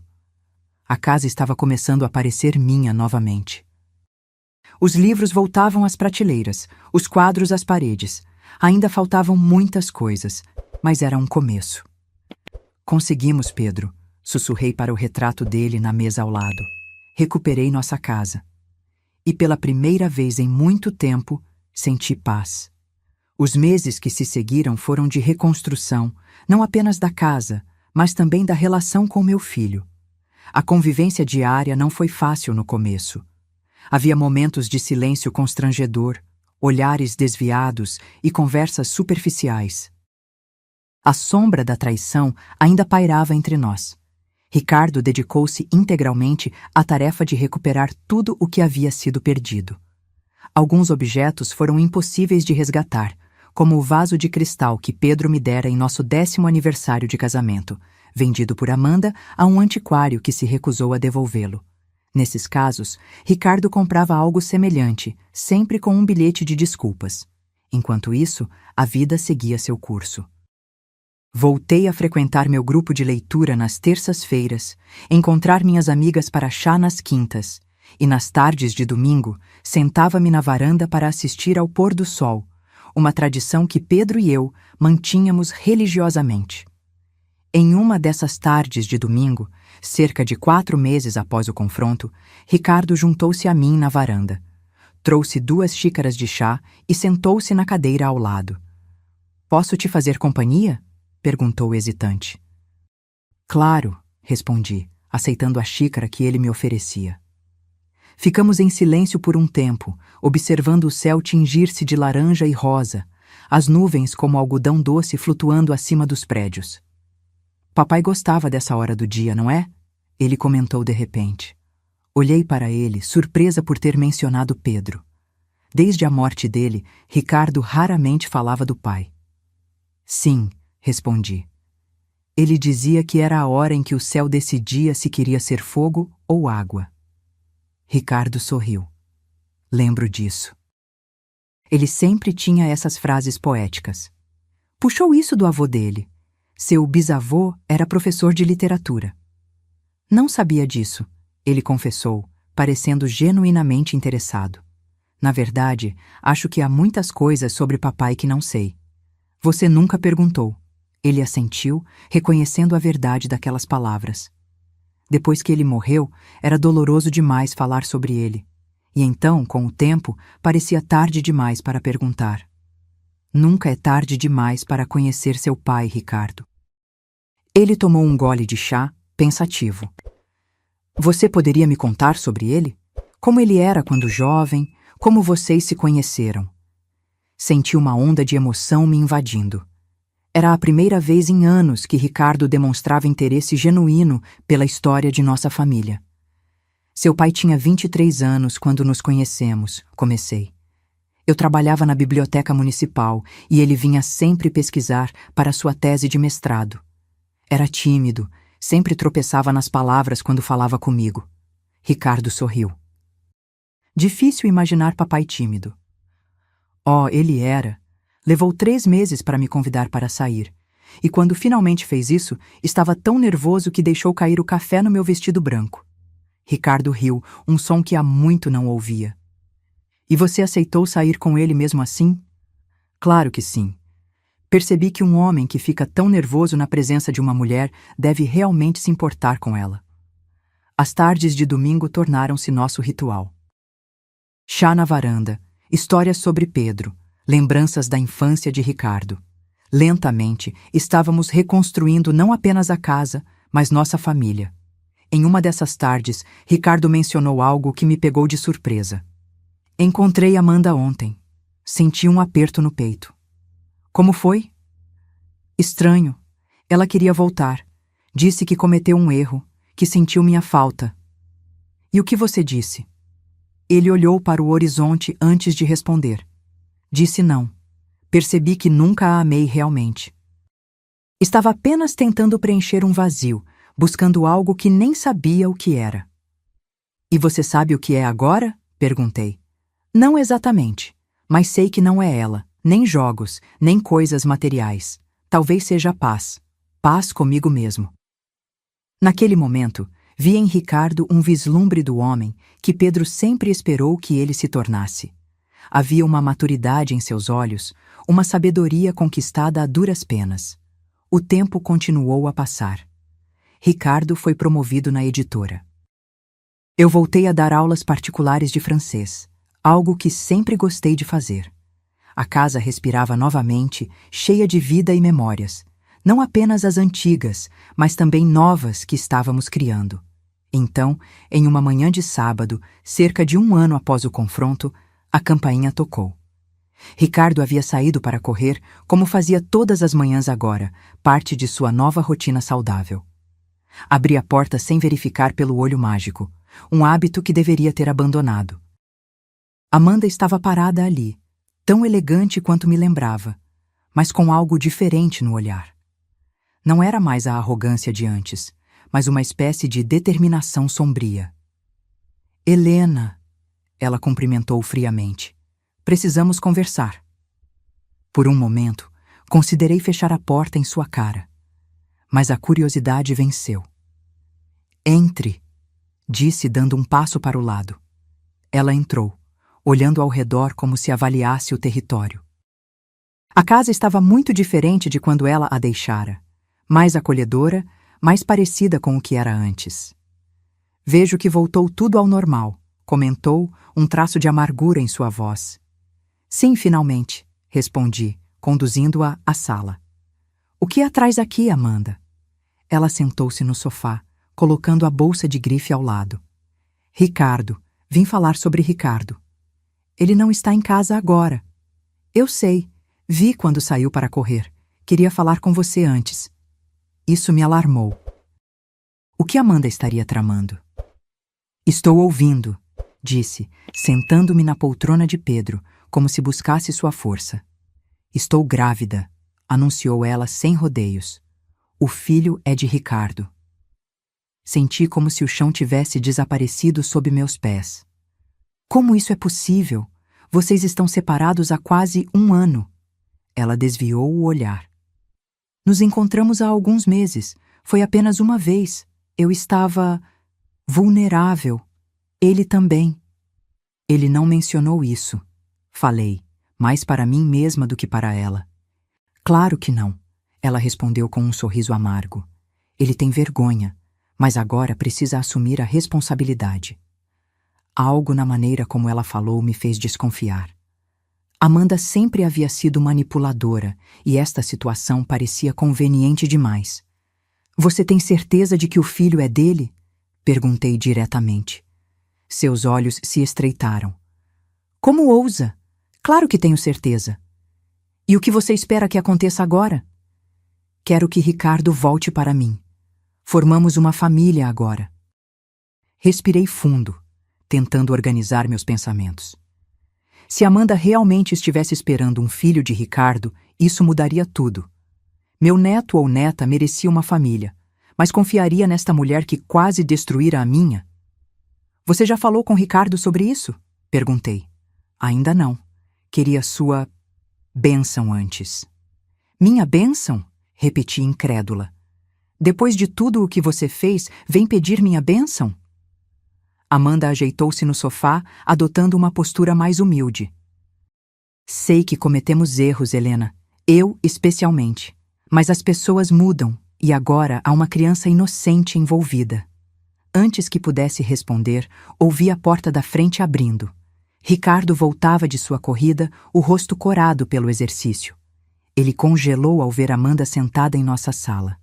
A casa estava começando a parecer minha novamente. Os livros voltavam às prateleiras, os quadros às paredes. Ainda faltavam muitas coisas, mas era um começo. Conseguimos, Pedro, sussurrei para o retrato dele na mesa ao lado. Recuperei nossa casa. E pela primeira vez em muito tempo, senti paz. Os meses que se seguiram foram de reconstrução, não apenas da casa, mas também da relação com meu filho. A convivência diária não foi fácil no começo. Havia momentos de silêncio constrangedor, olhares desviados e conversas superficiais. A sombra da traição ainda pairava entre nós. Ricardo dedicou-se integralmente à tarefa de recuperar tudo o que havia sido perdido. Alguns objetos foram impossíveis de resgatar, como o vaso de cristal que Pedro me dera em nosso 10º aniversário de casamento, vendido por Amanda a um antiquário que se recusou a devolvê-lo. Nesses casos, Ricardo comprava algo semelhante, sempre com um bilhete de desculpas. Enquanto isso, a vida seguia seu curso. Voltei a frequentar meu grupo de leitura nas terças-feiras, encontrar minhas amigas para chá nas quintas, e nas tardes de domingo, sentava-me na varanda para assistir ao pôr do sol, uma tradição que Pedro e eu mantínhamos religiosamente. Em uma dessas tardes de domingo, cerca de 4 meses após o confronto, Ricardo juntou-se a mim na varanda. Trouxe 2 xícaras de chá e sentou-se na cadeira ao lado. "Posso te fazer companhia?" perguntou hesitante. "Claro", respondi, aceitando a xícara que ele me oferecia. Ficamos em silêncio por um tempo, observando o céu tingir-se de laranja e rosa, as nuvens como algodão doce flutuando acima dos prédios. "Papai gostava dessa hora do dia, não é?" Ele comentou de repente. Olhei para ele, surpresa por ter mencionado Pedro. Desde a morte dele, Ricardo raramente falava do pai. "Sim", respondi. Ele dizia que era a hora em que o céu decidia se queria ser fogo ou água. Ricardo sorriu. Lembro disso. Ele sempre tinha essas frases poéticas. Puxou isso do avô dele. Seu bisavô era professor de literatura. Não sabia disso, ele confessou, parecendo genuinamente interessado. Na verdade, acho que há muitas coisas sobre papai que não sei. Você nunca perguntou. Ele assentiu, reconhecendo a verdade daquelas palavras. Depois que ele morreu, era doloroso demais falar sobre ele. E então, com o tempo, parecia tarde demais para perguntar. Nunca é tarde demais para conhecer seu pai, Ricardo. Ele tomou um gole de chá, pensativo. Você poderia me contar sobre ele? Como ele era quando jovem? Como vocês se conheceram? Senti uma onda de emoção me invadindo. Era a primeira vez em anos que Ricardo demonstrava interesse genuíno pela história de nossa família. Seu pai tinha 23 anos quando nos conhecemos, comecei. Eu trabalhava na biblioteca municipal e ele vinha sempre pesquisar para sua tese de mestrado. Era tímido, sempre tropeçava nas palavras quando falava comigo. Ricardo sorriu. Difícil imaginar papai tímido. Oh, ele era. Levou 3 meses para me convidar para sair. E quando finalmente fez isso, estava tão nervoso que deixou cair o café no meu vestido branco. Ricardo riu, um som que há muito não ouvia. E você aceitou sair com ele mesmo assim? Claro que sim. Percebi que um homem que fica tão nervoso na presença de uma mulher deve realmente se importar com ela. As tardes de domingo tornaram-se nosso ritual. Chá na varanda, histórias sobre Pedro, lembranças da infância de Ricardo. Lentamente, estávamos reconstruindo não apenas a casa, mas nossa família. Em uma dessas tardes, Ricardo mencionou algo que me pegou de surpresa. Encontrei Amanda ontem. Senti um aperto no peito. Como foi? Estranho. Ela queria voltar. Disse que cometeu um erro, que sentiu minha falta. E o que você disse? Ele olhou para o horizonte antes de responder. Disse não. Percebi que nunca a amei realmente. Estava apenas tentando preencher um vazio, buscando algo que nem sabia o que era. E você sabe o que é agora? Perguntei. Não exatamente, mas sei que não é ela, nem jogos, nem coisas materiais. Talvez seja paz. Paz comigo mesmo. Naquele momento, vi em Ricardo um vislumbre do homem que Pedro sempre esperou que ele se tornasse. Havia uma maturidade em seus olhos, uma sabedoria conquistada a duras penas. O tempo continuou a passar. Ricardo foi promovido na editora. Eu voltei a dar aulas particulares de francês, algo que sempre gostei de fazer. A casa respirava novamente, cheia de vida e memórias, não apenas as antigas, mas também novas que estávamos criando. Então, em uma manhã de sábado, cerca de 1 ano após o confronto, a campainha tocou. Ricardo havia saído para correr, como fazia todas as manhãs agora, parte de sua nova rotina saudável. Abri a porta sem verificar pelo olho mágico, um hábito que deveria ter abandonado. Amanda estava parada ali, tão elegante quanto me lembrava, mas com algo diferente no olhar. Não era mais a arrogância de antes, mas uma espécie de determinação sombria. Helena, ela cumprimentou friamente. Precisamos conversar. Por um momento, considerei fechar a porta em sua cara, mas a curiosidade venceu. Entre, disse dando um passo para o lado. Ela entrou, olhando ao redor como se avaliasse o território. A casa estava muito diferente de quando ela a deixara, mais acolhedora, mais parecida com o que era antes. Vejo que voltou tudo ao normal, comentou, um traço de amargura em sua voz. Sim, finalmente, respondi, conduzindo-a à sala. O que a traz aqui, Amanda? Ela sentou-se no sofá, colocando a bolsa de grife ao lado. Ricardo, vim falar sobre Ricardo. Ele não está em casa agora. Eu sei, vi quando saiu para correr. Queria falar com você antes. Isso me alarmou. O que Amanda estaria tramando? Estou ouvindo, disse, sentando-me na poltrona de Pedro, como se buscasse sua força. Estou grávida, anunciou ela sem rodeios. O filho é de Ricardo. Senti como se o chão tivesse desaparecido sob meus pés. Como isso é possível? Vocês estão separados há quase 1 ano. Ela desviou o olhar. Nos encontramos há alguns meses. Foi apenas uma vez. Eu estava vulnerável. Ele também. Ele não mencionou isso. Falei, mais para mim mesma do que para ela. Claro que não. Ela respondeu com um sorriso amargo. Ele tem vergonha, mas agora precisa assumir a responsabilidade. Algo na maneira como ela falou me fez desconfiar. Amanda sempre havia sido manipuladora e esta situação parecia conveniente demais. Você tem certeza de que o filho é dele? Perguntei diretamente. Seus olhos se estreitaram. Como ousa? Claro que tenho certeza. E o que você espera que aconteça agora? Quero que Ricardo volte para mim. Formamos uma família agora. Respirei fundo, tentando organizar meus pensamentos. Se Amanda realmente estivesse esperando um filho de Ricardo, isso mudaria tudo. Meu neto ou neta merecia uma família, mas confiaria nesta mulher que quase destruíra a minha? Você já falou com Ricardo sobre isso? Perguntei. Ainda não. Queria sua bênção antes. Minha bênção? Repeti incrédula. Depois de tudo o que você fez, vem pedir minha bênção? Amanda ajeitou-se no sofá, adotando uma postura mais humilde. Sei que cometemos erros, Helena. Eu, especialmente. Mas as pessoas mudam, e agora há uma criança inocente envolvida. Antes que pudesse responder, ouvi a porta da frente abrindo. Ricardo voltava de sua corrida, o rosto corado pelo exercício. Ele congelou ao ver Amanda sentada em nossa sala.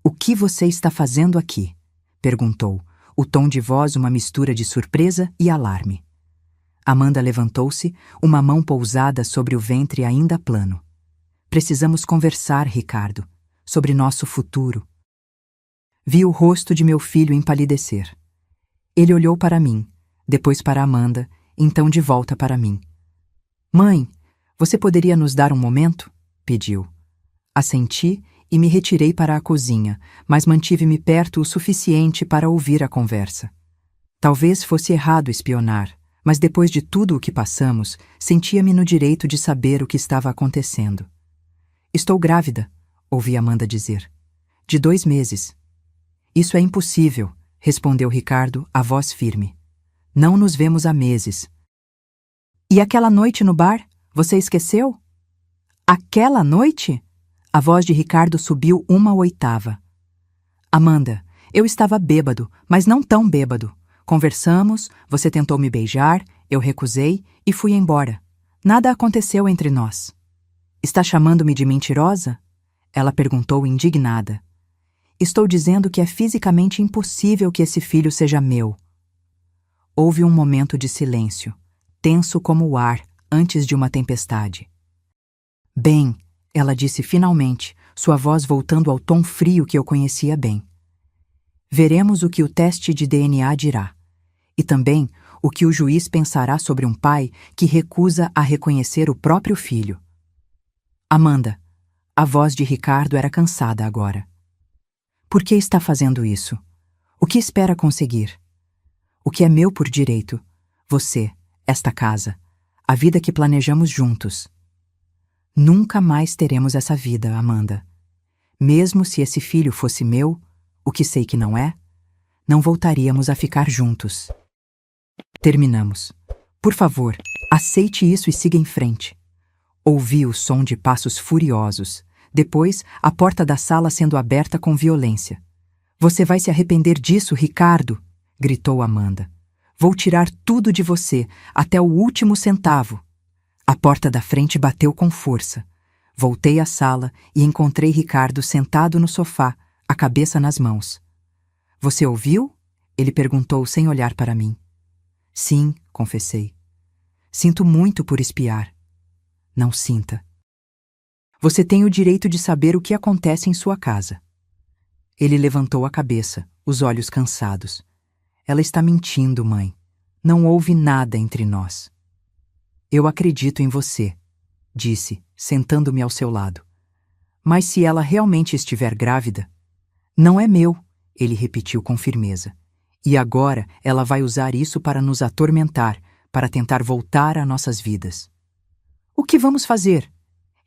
"O que você está fazendo aqui?" perguntou, o tom de voz uma mistura de surpresa e alarme. Amanda levantou-se, uma mão pousada sobre o ventre ainda plano. "Precisamos conversar, Ricardo, sobre nosso futuro." Vi o rosto de meu filho empalidecer. Ele olhou para mim, depois para Amanda, então de volta para mim. "Mãe, você poderia nos dar um momento?" pediu. Assenti e me retirei para a cozinha, mas mantive-me perto o suficiente para ouvir a conversa. Talvez fosse errado espionar, mas depois de tudo o que passamos, sentia-me no direito de saber o que estava acontecendo. "Estou grávida", ouvi Amanda dizer. "De 2 meses." "Isso é impossível", respondeu Ricardo, a voz firme. "Não nos vemos há meses." "E aquela noite no bar? Você esqueceu?" "Aquela noite?" A voz de Ricardo subiu 1/8. "Amanda, eu estava bêbado, mas não tão bêbado. Conversamos, você tentou me beijar, eu recusei e fui embora. Nada aconteceu entre nós." "Está chamando-me de mentirosa?" Ela perguntou indignada. "Estou dizendo que é fisicamente impossível que esse filho seja meu." Houve um momento de silêncio, tenso como o ar antes de uma tempestade. "Bem", ela disse finalmente, sua voz voltando ao tom frio que eu conhecia bem. "Veremos o que o teste de DNA dirá. E também o que o juiz pensará sobre um pai que recusa a reconhecer o próprio filho." "Amanda." A voz de Ricardo era cansada agora. "Por que está fazendo isso? O que espera conseguir? O que é meu por direito? Você, esta casa, a vida que planejamos juntos." "Nunca mais teremos essa vida, Amanda. Mesmo se esse filho fosse meu, o que sei que não é, não voltaríamos a ficar juntos. Terminamos. Por favor, aceite isso e siga em frente." Ouvi o som de passos furiosos. Depois, a porta da sala sendo aberta com violência. "Você vai se arrepender disso, Ricardo!" gritou Amanda. "Vou tirar tudo de você, até o último centavo." A porta da frente bateu com força. Voltei à sala e encontrei Ricardo sentado no sofá, a cabeça nas mãos. "Você ouviu?" ele perguntou sem olhar para mim. "Sim", confessei. "Sinto muito por espiar." "Não sinta. Você tem o direito de saber o que acontece em sua casa." Ele levantou a cabeça, os olhos cansados. "Ela está mentindo, mãe. Não houve nada entre nós." "Eu acredito em você", disse, sentando-me ao seu lado. "Mas se ela realmente estiver grávida?" "Não é meu", ele repetiu com firmeza. "E agora ela vai usar isso para nos atormentar, para tentar voltar a nossas vidas." "O que vamos fazer?"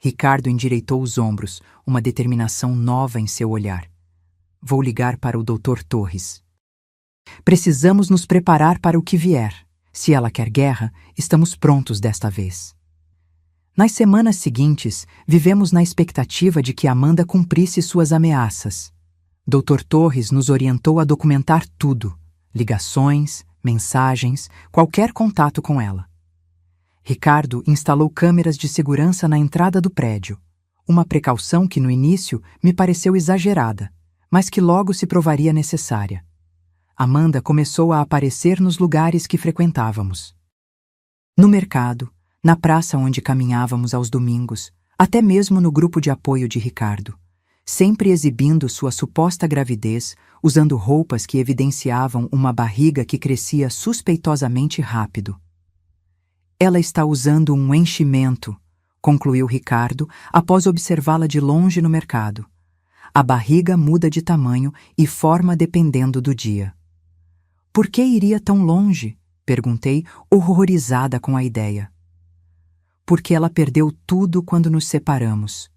Ricardo endireitou os ombros, uma determinação nova em seu olhar. "Vou ligar para o Dr. Torres. Precisamos nos preparar para o que vier. Se ela quer guerra, estamos prontos desta vez." Nas semanas seguintes, vivemos na expectativa de que Amanda cumprisse suas ameaças. Dr. Torres nos orientou a documentar tudo: ligações, mensagens, qualquer contato com ela. Ricardo instalou câmeras de segurança na entrada do prédio, uma precaução que no início me pareceu exagerada, mas que logo se provaria necessária. Amanda começou a aparecer nos lugares que frequentávamos. No mercado, na praça onde caminhávamos aos domingos, até mesmo no grupo de apoio de Ricardo, sempre exibindo sua suposta gravidez, usando roupas que evidenciavam uma barriga que crescia suspeitosamente rápido. Ela está usando um enchimento, concluiu Ricardo após observá-la de longe no mercado. A barriga muda de tamanho e forma dependendo do dia. Por que iria tão longe? Perguntei, horrorizada com a ideia. Porque ela perdeu tudo quando nos separamos.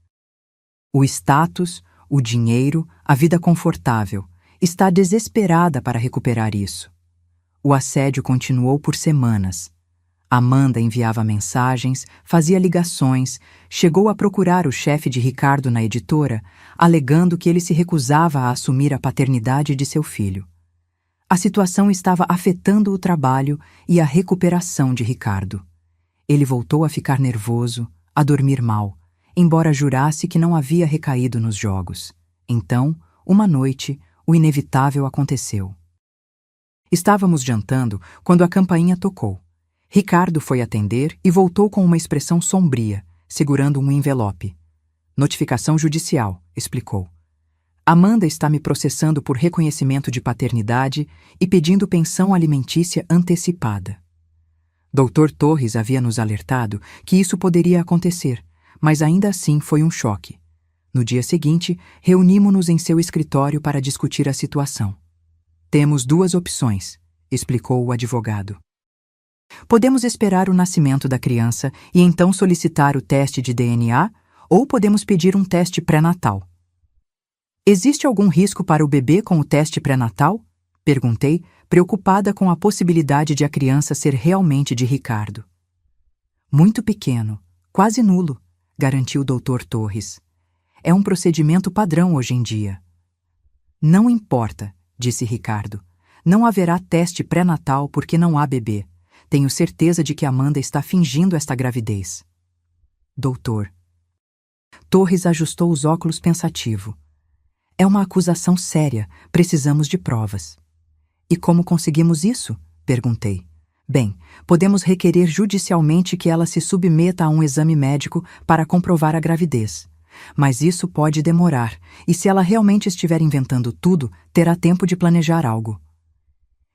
O status, o dinheiro, a vida confortável. Está desesperada para recuperar isso. O assédio continuou por semanas. Amanda enviava mensagens, fazia ligações, chegou a procurar o chefe de Ricardo na editora, alegando que ele se recusava a assumir a paternidade de seu filho. A situação estava afetando o trabalho e a recuperação de Ricardo. Ele voltou a ficar nervoso, a dormir mal, embora jurasse que não havia recaído nos jogos. Então, uma noite, o inevitável aconteceu. Estávamos jantando quando a campainha tocou. Ricardo foi atender e voltou com uma expressão sombria, segurando um envelope. Notificação judicial, explicou. Amanda está me processando por reconhecimento de paternidade e pedindo pensão alimentícia antecipada. Dr. Torres havia nos alertado que isso poderia acontecer, mas ainda assim foi um choque. No dia seguinte, reunimos-nos em seu escritório para discutir a situação. Temos duas opções, explicou o advogado. Podemos esperar o nascimento da criança e então solicitar o teste de DNA, ou podemos pedir um teste pré-natal. Existe algum risco para o bebê com o teste pré-natal? Perguntei, preocupada com a possibilidade de a criança ser realmente de Ricardo. Muito pequeno, quase nulo, garantiu o Dr. Torres. É um procedimento padrão hoje em dia. Não importa, disse Ricardo. Não haverá teste pré-natal porque não há bebê. Tenho certeza de que Amanda está fingindo esta gravidez. Doutor. Torres ajustou os óculos pensativo. É uma acusação séria, precisamos de provas. E como conseguimos isso? Perguntei. Bem, podemos requerer judicialmente que ela se submeta a um exame médico para comprovar a gravidez. Mas isso pode demorar, e se ela realmente estiver inventando tudo, terá tempo de planejar algo.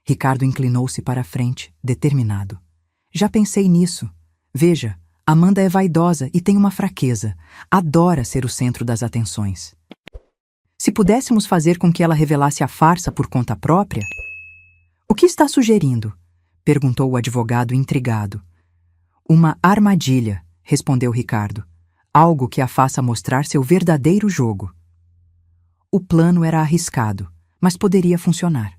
Ricardo inclinou-se para a frente, determinado. Já pensei nisso. Veja, Amanda é vaidosa e tem uma fraqueza. Adora ser o centro das atenções. Se pudéssemos fazer com que ela revelasse a farsa por conta própria... O que está sugerindo? Perguntou o advogado intrigado. Uma armadilha, respondeu Ricardo. Algo que a faça mostrar seu verdadeiro jogo. O plano era arriscado, mas poderia funcionar.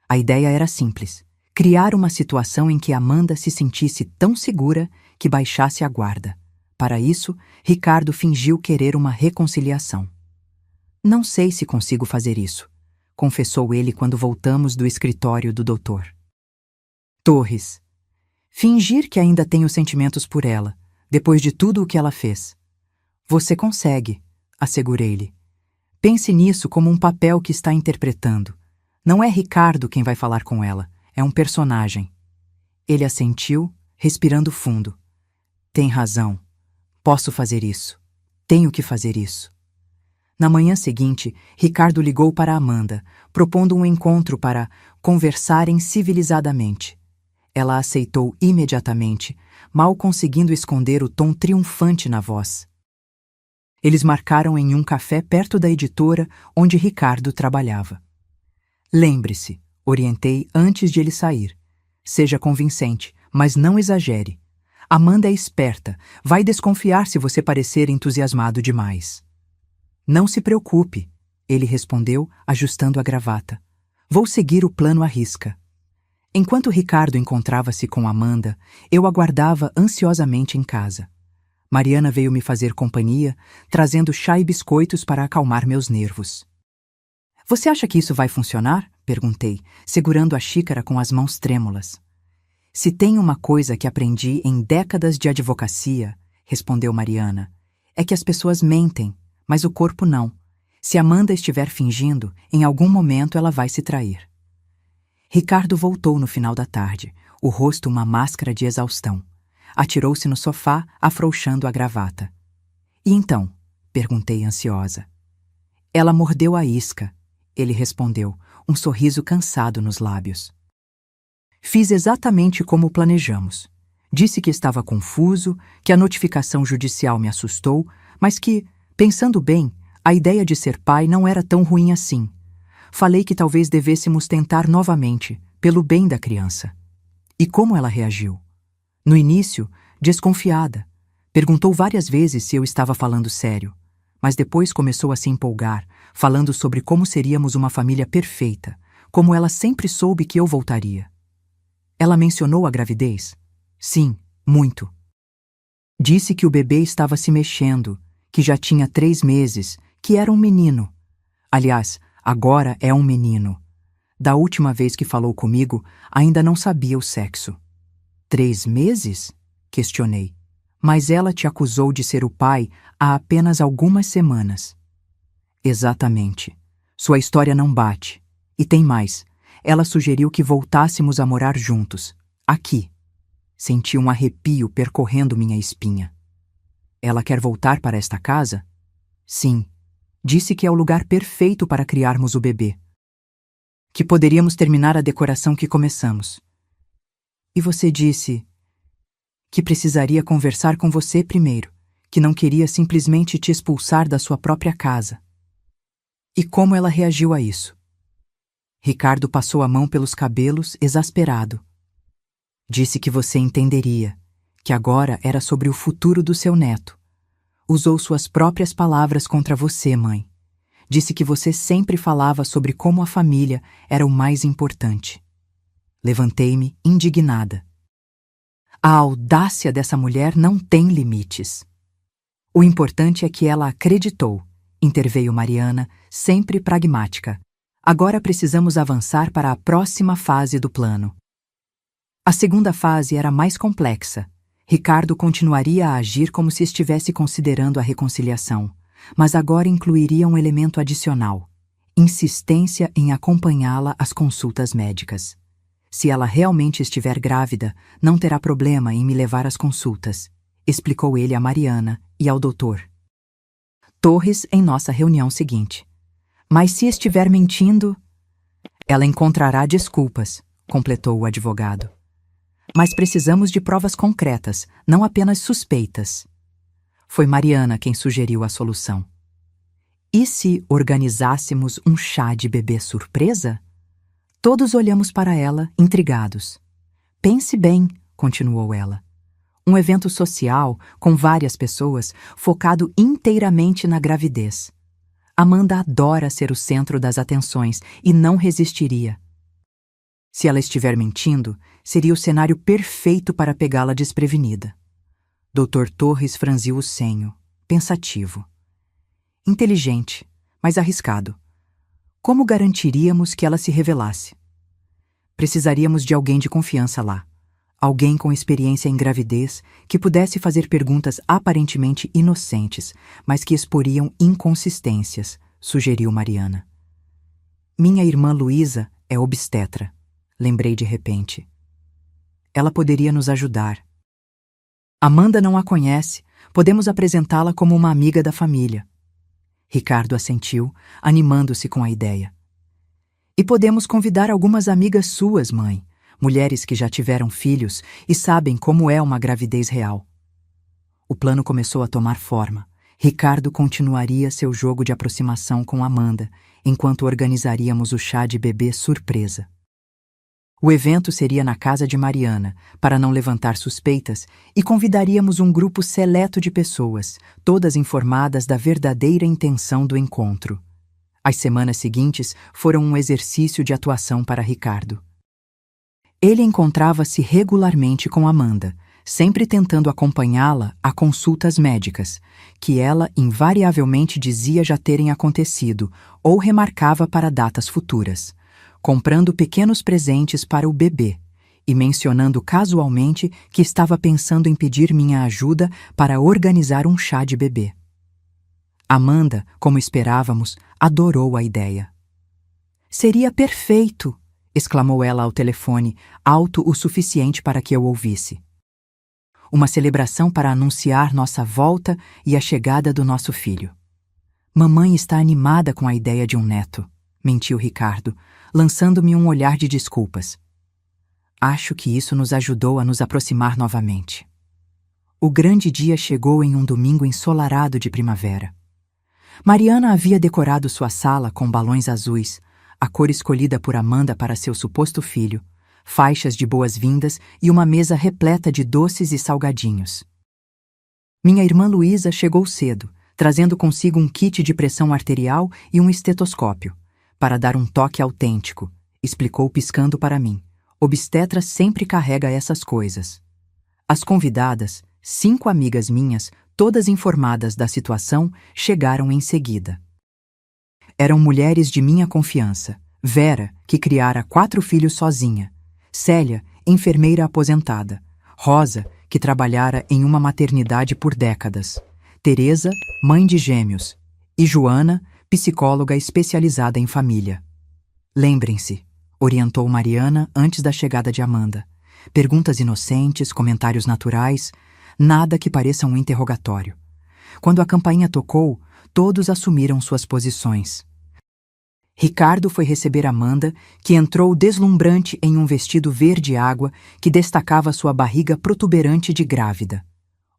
A ideia era simples. Criar uma situação em que Amanda se sentisse tão segura que baixasse a guarda. Para isso, Ricardo fingiu querer uma reconciliação. Não sei se consigo fazer isso, confessou ele quando voltamos do escritório do doutor. Torres. Fingir que ainda tenho sentimentos por ela, depois de tudo o que ela fez. Você consegue, assegurei-lhe. Pense nisso como um papel que está interpretando. Não é Ricardo quem vai falar com ela, é um personagem. Ele assentiu, respirando fundo. Tem razão. Posso fazer isso. Tenho que fazer isso. Na manhã seguinte, Ricardo ligou para Amanda, propondo um encontro para conversarem civilizadamente. Ela aceitou imediatamente, mal conseguindo esconder o tom triunfante na voz. Eles marcaram em um café perto da editora onde Ricardo trabalhava. Lembre-se, orientei antes de ele sair. Seja convincente, mas não exagere. Amanda é esperta, vai desconfiar se você parecer entusiasmado demais. Não se preocupe, ele respondeu, ajustando a gravata. Vou seguir o plano à risca. Enquanto Ricardo encontrava-se com Amanda, eu aguardava ansiosamente em casa. Mariana veio me fazer companhia, trazendo chá e biscoitos para acalmar meus nervos. Você acha que isso vai funcionar? Perguntei, segurando a xícara com as mãos trêmulas. Se tem uma coisa que aprendi em décadas de advocacia, respondeu Mariana, é que as pessoas mentem, mas o corpo não. Se Amanda estiver fingindo, em algum momento ela vai se trair. Ricardo voltou no final da tarde, o rosto uma máscara de exaustão. Atirou-se no sofá, afrouxando a gravata. E então? Perguntei ansiosa. Ela mordeu a isca, ele respondeu, um sorriso cansado nos lábios. Fiz exatamente como planejamos. Disse que estava confuso, que a notificação judicial me assustou, mas que, pensando bem, a ideia de ser pai não era tão ruim assim. Falei que talvez devêssemos tentar novamente, pelo bem da criança. E como ela reagiu? No início, desconfiada. Perguntou várias vezes se eu estava falando sério, mas depois começou a se empolgar, falando sobre como seríamos uma família perfeita, como ela sempre soube que eu voltaria. Ela mencionou a gravidez? Sim, muito. Disse que o bebê estava se mexendo, que já tinha 3 meses, que era um menino. Aliás, agora é um menino. Da última vez que falou comigo, ainda não sabia o sexo. 3 meses? Questionei. Mas ela te acusou de ser o pai há apenas algumas semanas. Exatamente. Sua história não bate. E tem mais. Ela sugeriu que voltássemos a morar juntos. Aqui. Senti um arrepio percorrendo minha espinha. Ela quer voltar para esta casa? Sim. Disse que é o lugar perfeito para criarmos o bebê. Que poderíamos terminar a decoração que começamos. E você disse que precisaria conversar com você primeiro, que não queria simplesmente te expulsar da sua própria casa. E como ela reagiu a isso? Ricardo passou a mão pelos cabelos, exasperado. Disse que você entenderia, que agora era sobre o futuro do seu neto. Usou suas próprias palavras contra você, mãe. Disse que você sempre falava sobre como a família era o mais importante. Levantei-me, indignada. A audácia dessa mulher não tem limites. O importante é que ela acreditou, interveio Mariana, sempre pragmática. Agora precisamos avançar para a próxima fase do plano. A segunda fase era mais complexa. Ricardo continuaria a agir como se estivesse considerando a reconciliação, mas agora incluiria um elemento adicional: insistência em acompanhá-la às consultas médicas. Se ela realmente estiver grávida, não terá problema em me levar às consultas, explicou ele a Mariana e ao doutor Torres em nossa reunião seguinte. Mas se estiver mentindo, ela encontrará desculpas, completou o advogado. Mas precisamos de provas concretas, não apenas suspeitas. Foi Mariana quem sugeriu a solução. E se organizássemos um chá de bebê surpresa? Todos olhamos para ela, intrigados. Pense bem, continuou ela. Um evento social, com várias pessoas, focado inteiramente na gravidez. Amanda adora ser o centro das atenções e não resistiria. Se ela estiver mentindo, seria o cenário perfeito para pegá-la desprevenida. Dr. Torres franziu o senho, pensativo. Inteligente, mas arriscado. Como garantiríamos que ela se revelasse? Precisaríamos de alguém de confiança lá. Alguém com experiência em gravidez que pudesse fazer perguntas aparentemente inocentes, mas que exporiam inconsistências, sugeriu Mariana. Minha irmã Luísa é obstetra, lembrei de repente. Ela poderia nos ajudar. Amanda não a conhece, podemos apresentá-la como uma amiga da família. Ricardo assentiu, animando-se com a ideia. E podemos convidar algumas amigas suas, mãe, mulheres que já tiveram filhos e sabem como é uma gravidez real. O plano começou a tomar forma. Ricardo continuaria seu jogo de aproximação com Amanda, enquanto organizaríamos o chá de bebê surpresa. O evento seria na casa de Mariana, para não levantar suspeitas, e convidaríamos um grupo seleto de pessoas, todas informadas da verdadeira intenção do encontro. As semanas seguintes foram um exercício de atuação para Ricardo. Ele encontrava-se regularmente com Amanda, sempre tentando acompanhá-la a consultas médicas, que ela invariavelmente dizia já terem acontecido ou remarcava para datas futuras, comprando pequenos presentes para o bebê e mencionando casualmente que estava pensando em pedir minha ajuda para organizar um chá de bebê. Amanda, como esperávamos, adorou a ideia. Seria perfeito! Exclamou ela ao telefone, alto o suficiente para que eu ouvisse. uma celebração para anunciar nossa volta e a chegada do nosso filho. Mamãe está animada com a ideia de um neto, mentiu Ricardo, lançando-me um olhar de desculpas. Acho que isso nos ajudou a nos aproximar novamente. O grande dia chegou em um domingo ensolarado de primavera. Mariana havia decorado sua sala com balões azuis, a cor escolhida por Amanda para seu suposto filho, faixas de boas-vindas e uma mesa repleta de doces e salgadinhos. Minha irmã Luísa chegou cedo, trazendo consigo um kit de pressão arterial e um estetoscópio, para dar um toque autêntico, explicou piscando para mim. Obstetra sempre carrega essas coisas. As convidadas, 5 amigas minhas, todas informadas da situação, chegaram em seguida. Eram mulheres de minha confiança. Vera, que criara 4 filhos sozinha. Célia, enfermeira aposentada. Rosa, que trabalhara em uma maternidade por décadas. Teresa, mãe de gêmeos. E Joana, psicóloga especializada em família. Lembrem-se, orientou Mariana antes da chegada de Amanda. Perguntas inocentes, comentários naturais, nada que pareça um interrogatório. Quando a campainha tocou, todos assumiram suas posições. Ricardo foi receber Amanda, que entrou deslumbrante em um vestido verde-água que destacava sua barriga protuberante de grávida.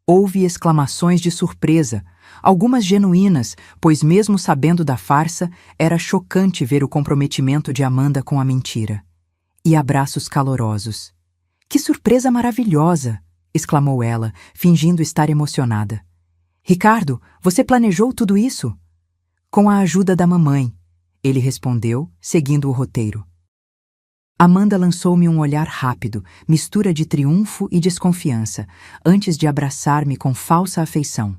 Houve exclamações de surpresa, algumas genuínas, pois mesmo sabendo da farsa, era chocante ver o comprometimento de Amanda com a mentira. E abraços calorosos. "Que surpresa maravilhosa!" exclamou ela, fingindo estar emocionada. "Ricardo, você planejou tudo isso?" "Com a ajuda da mamãe", ele respondeu, seguindo o roteiro. Amanda lançou-me um olhar rápido, mistura de triunfo e desconfiança, antes de abraçar-me com falsa afeição.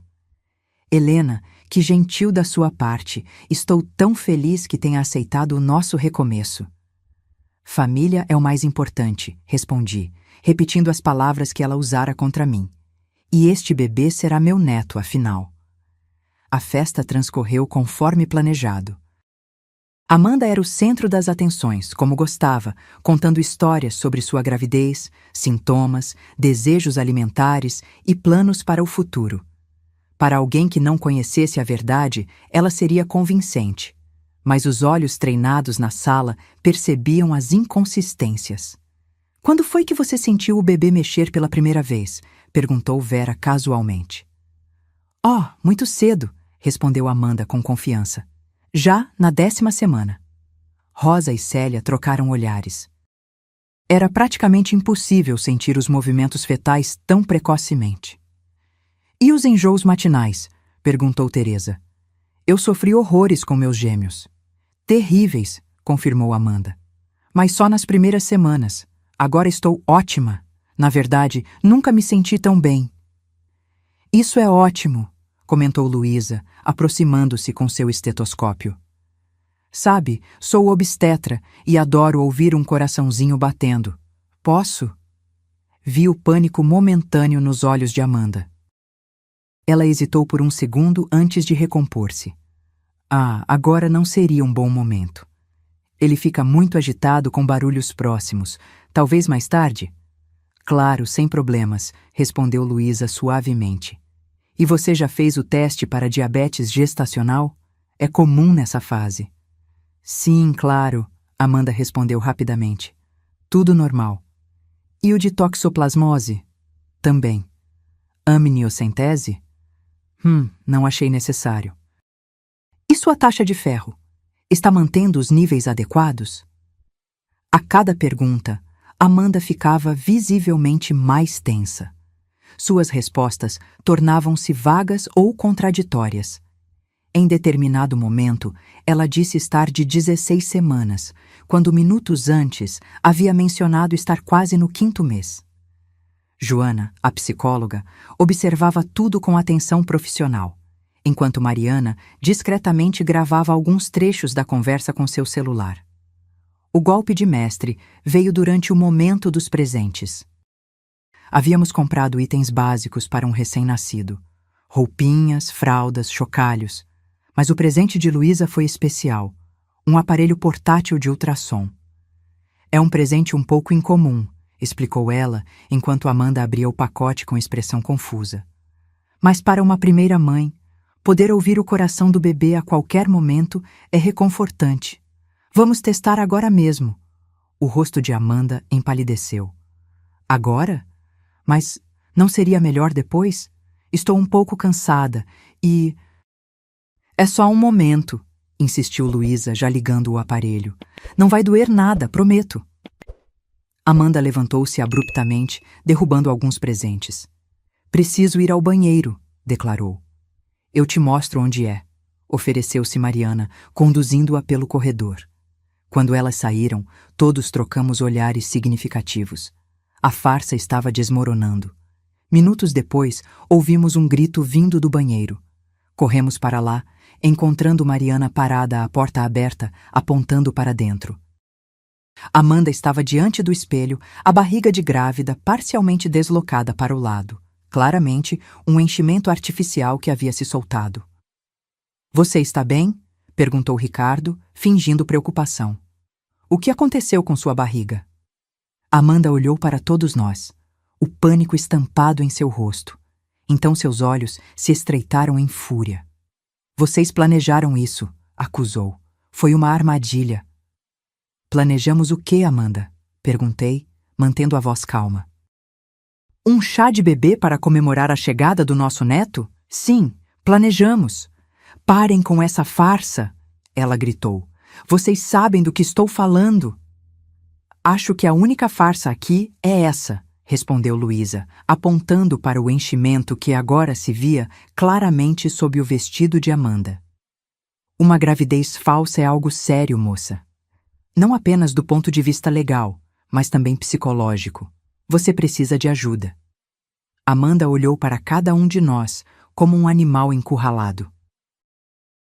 "Helena, que gentil da sua parte. Estou tão feliz que tenha aceitado o nosso recomeço." "Família é o mais importante", respondi, repetindo as palavras que ela usara contra mim. "E este bebê será meu neto, afinal." A festa transcorreu conforme planejado. Amanda era o centro das atenções, como gostava, contando histórias sobre sua gravidez, sintomas, desejos alimentares e planos para o futuro. Para alguém que não conhecesse a verdade, ela seria convincente, mas os olhos treinados na sala percebiam as inconsistências. "Quando foi que você sentiu o bebê mexer pela primeira vez?" perguntou Vera casualmente. "Oh, muito cedo", respondeu Amanda com confiança. "Já na 10ª semana." Rosa e Célia trocaram olhares. Era praticamente impossível sentir os movimentos fetais tão precocemente. "E os enjoos matinais?" perguntou Teresa. "Eu sofri horrores com meus gêmeos." "Terríveis", confirmou Amanda. "Mas só nas primeiras semanas. Agora estou ótima. Na verdade, nunca me senti tão bem." "Isso é ótimo", comentou Luísa, aproximando-se com seu estetoscópio. "Sabe, sou obstetra e adoro ouvir um coraçãozinho batendo. Posso?" Vi o pânico momentâneo nos olhos de Amanda. Ela hesitou por um segundo antes de recompor-se. Agora não seria um bom momento. Ele fica muito agitado com barulhos próximos. Talvez mais tarde? "Claro, sem problemas", respondeu Luísa suavemente. "E você já fez o teste para diabetes gestacional? É comum nessa fase." "Sim, claro", Amanda respondeu rapidamente. "Tudo normal." "E o de toxoplasmose?" "Também." "Amniocentese?" Não achei necessário." "E sua taxa de ferro? Está mantendo os níveis adequados?" A cada pergunta, Amanda ficava visivelmente mais tensa. Suas respostas tornavam-se vagas ou contraditórias. Em determinado momento, ela disse estar de 16 semanas, quando minutos antes havia mencionado estar quase no 5º mês. Joana, a psicóloga, observava tudo com atenção profissional, enquanto Mariana discretamente gravava alguns trechos da conversa com seu celular. O golpe de mestre veio durante o momento dos presentes. Havíamos comprado itens básicos para um recém-nascido: roupinhas, fraldas, chocalhos. Mas o presente de Luísa foi especial: um aparelho portátil de ultrassom. "É um presente um pouco incomum", explicou ela, enquanto Amanda abria o pacote com expressão confusa. Mas para uma primeira mãe, poder ouvir o coração do bebê a qualquer momento é reconfortante. Vamos testar agora mesmo. O rosto de Amanda empalideceu. Agora? Mas não seria melhor depois? Estou um pouco cansada e... É só um momento, insistiu Luísa, já ligando o aparelho. Não vai doer nada, prometo. Amanda levantou-se abruptamente, derrubando alguns presentes. Preciso ir ao banheiro, declarou. Eu te mostro onde é, ofereceu-se Mariana, conduzindo-a pelo corredor. Quando elas saíram, todos trocamos olhares significativos. A farsa estava desmoronando. Minutos depois, ouvimos um grito vindo do banheiro. Corremos para lá, encontrando Mariana parada à porta aberta, apontando para dentro. Amanda estava diante do espelho, a barriga de grávida parcialmente deslocada para o lado. Claramente, um enchimento artificial que havia se soltado. Você está bem? Perguntou Ricardo, fingindo preocupação. O que aconteceu com sua barriga? Amanda olhou para todos nós, o pânico estampado em seu rosto. Então seus olhos se estreitaram em fúria. Vocês planejaram isso, acusou. Foi uma armadilha. Planejamos o quê, Amanda? Perguntei, mantendo a voz calma. Um chá de bebê para comemorar a chegada do nosso neto? Sim, planejamos. Parem com essa farsa, ela gritou. Vocês sabem do que estou falando. Acho que a única farsa aqui é essa, respondeu Luísa, apontando para o enchimento que agora se via claramente sob o vestido de Amanda. Uma gravidez falsa é algo sério, moça. Não apenas do ponto de vista legal, mas também psicológico. Você precisa de ajuda. Amanda olhou para cada um de nós como um animal encurralado.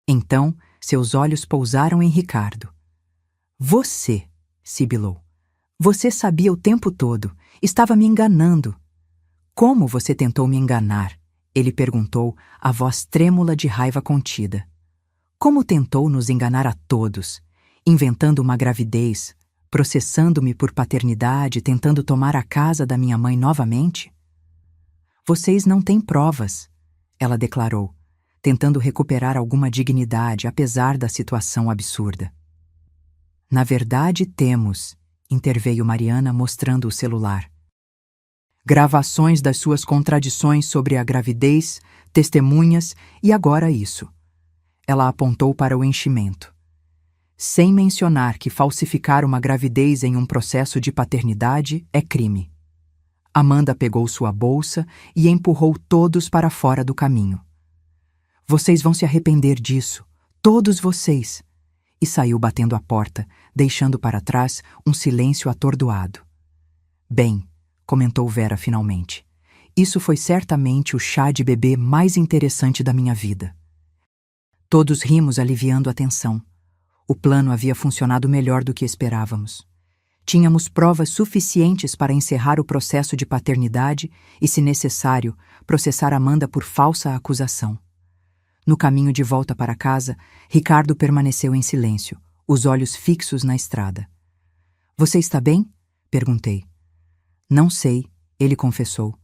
Então, seus olhos pousaram em Ricardo. Você, sibilou. Você sabia o tempo todo. Estava me enganando. Como você tentou me enganar? Ele perguntou, a voz trêmula de raiva contida. Como tentou nos enganar a todos, inventando uma gravidez, processando-me por paternidade, tentando tomar a casa da minha mãe novamente? Vocês não têm provas, ela declarou, tentando recuperar alguma dignidade apesar da situação absurda. Na verdade, temos, interveio Mariana mostrando o celular. Gravações das suas contradições sobre a gravidez, testemunhas e agora isso. Ela apontou para o enchimento. Sem mencionar que falsificar uma gravidez em um processo de paternidade é crime. Amanda pegou sua bolsa e empurrou todos para fora do caminho. Vocês vão se arrepender disso, todos vocês. E saiu batendo a porta, deixando para trás um silêncio atordoado. Bem, comentou Vera finalmente, isso foi certamente o chá de bebê mais interessante da minha vida. Todos rimos aliviando a tensão. O plano havia funcionado melhor do que esperávamos. Tínhamos provas suficientes para encerrar o processo de paternidade e, se necessário, processar Amanda por falsa acusação. No caminho de volta para casa, Ricardo permaneceu em silêncio, os olhos fixos na estrada. Você está bem? Perguntei. Não sei, ele confessou.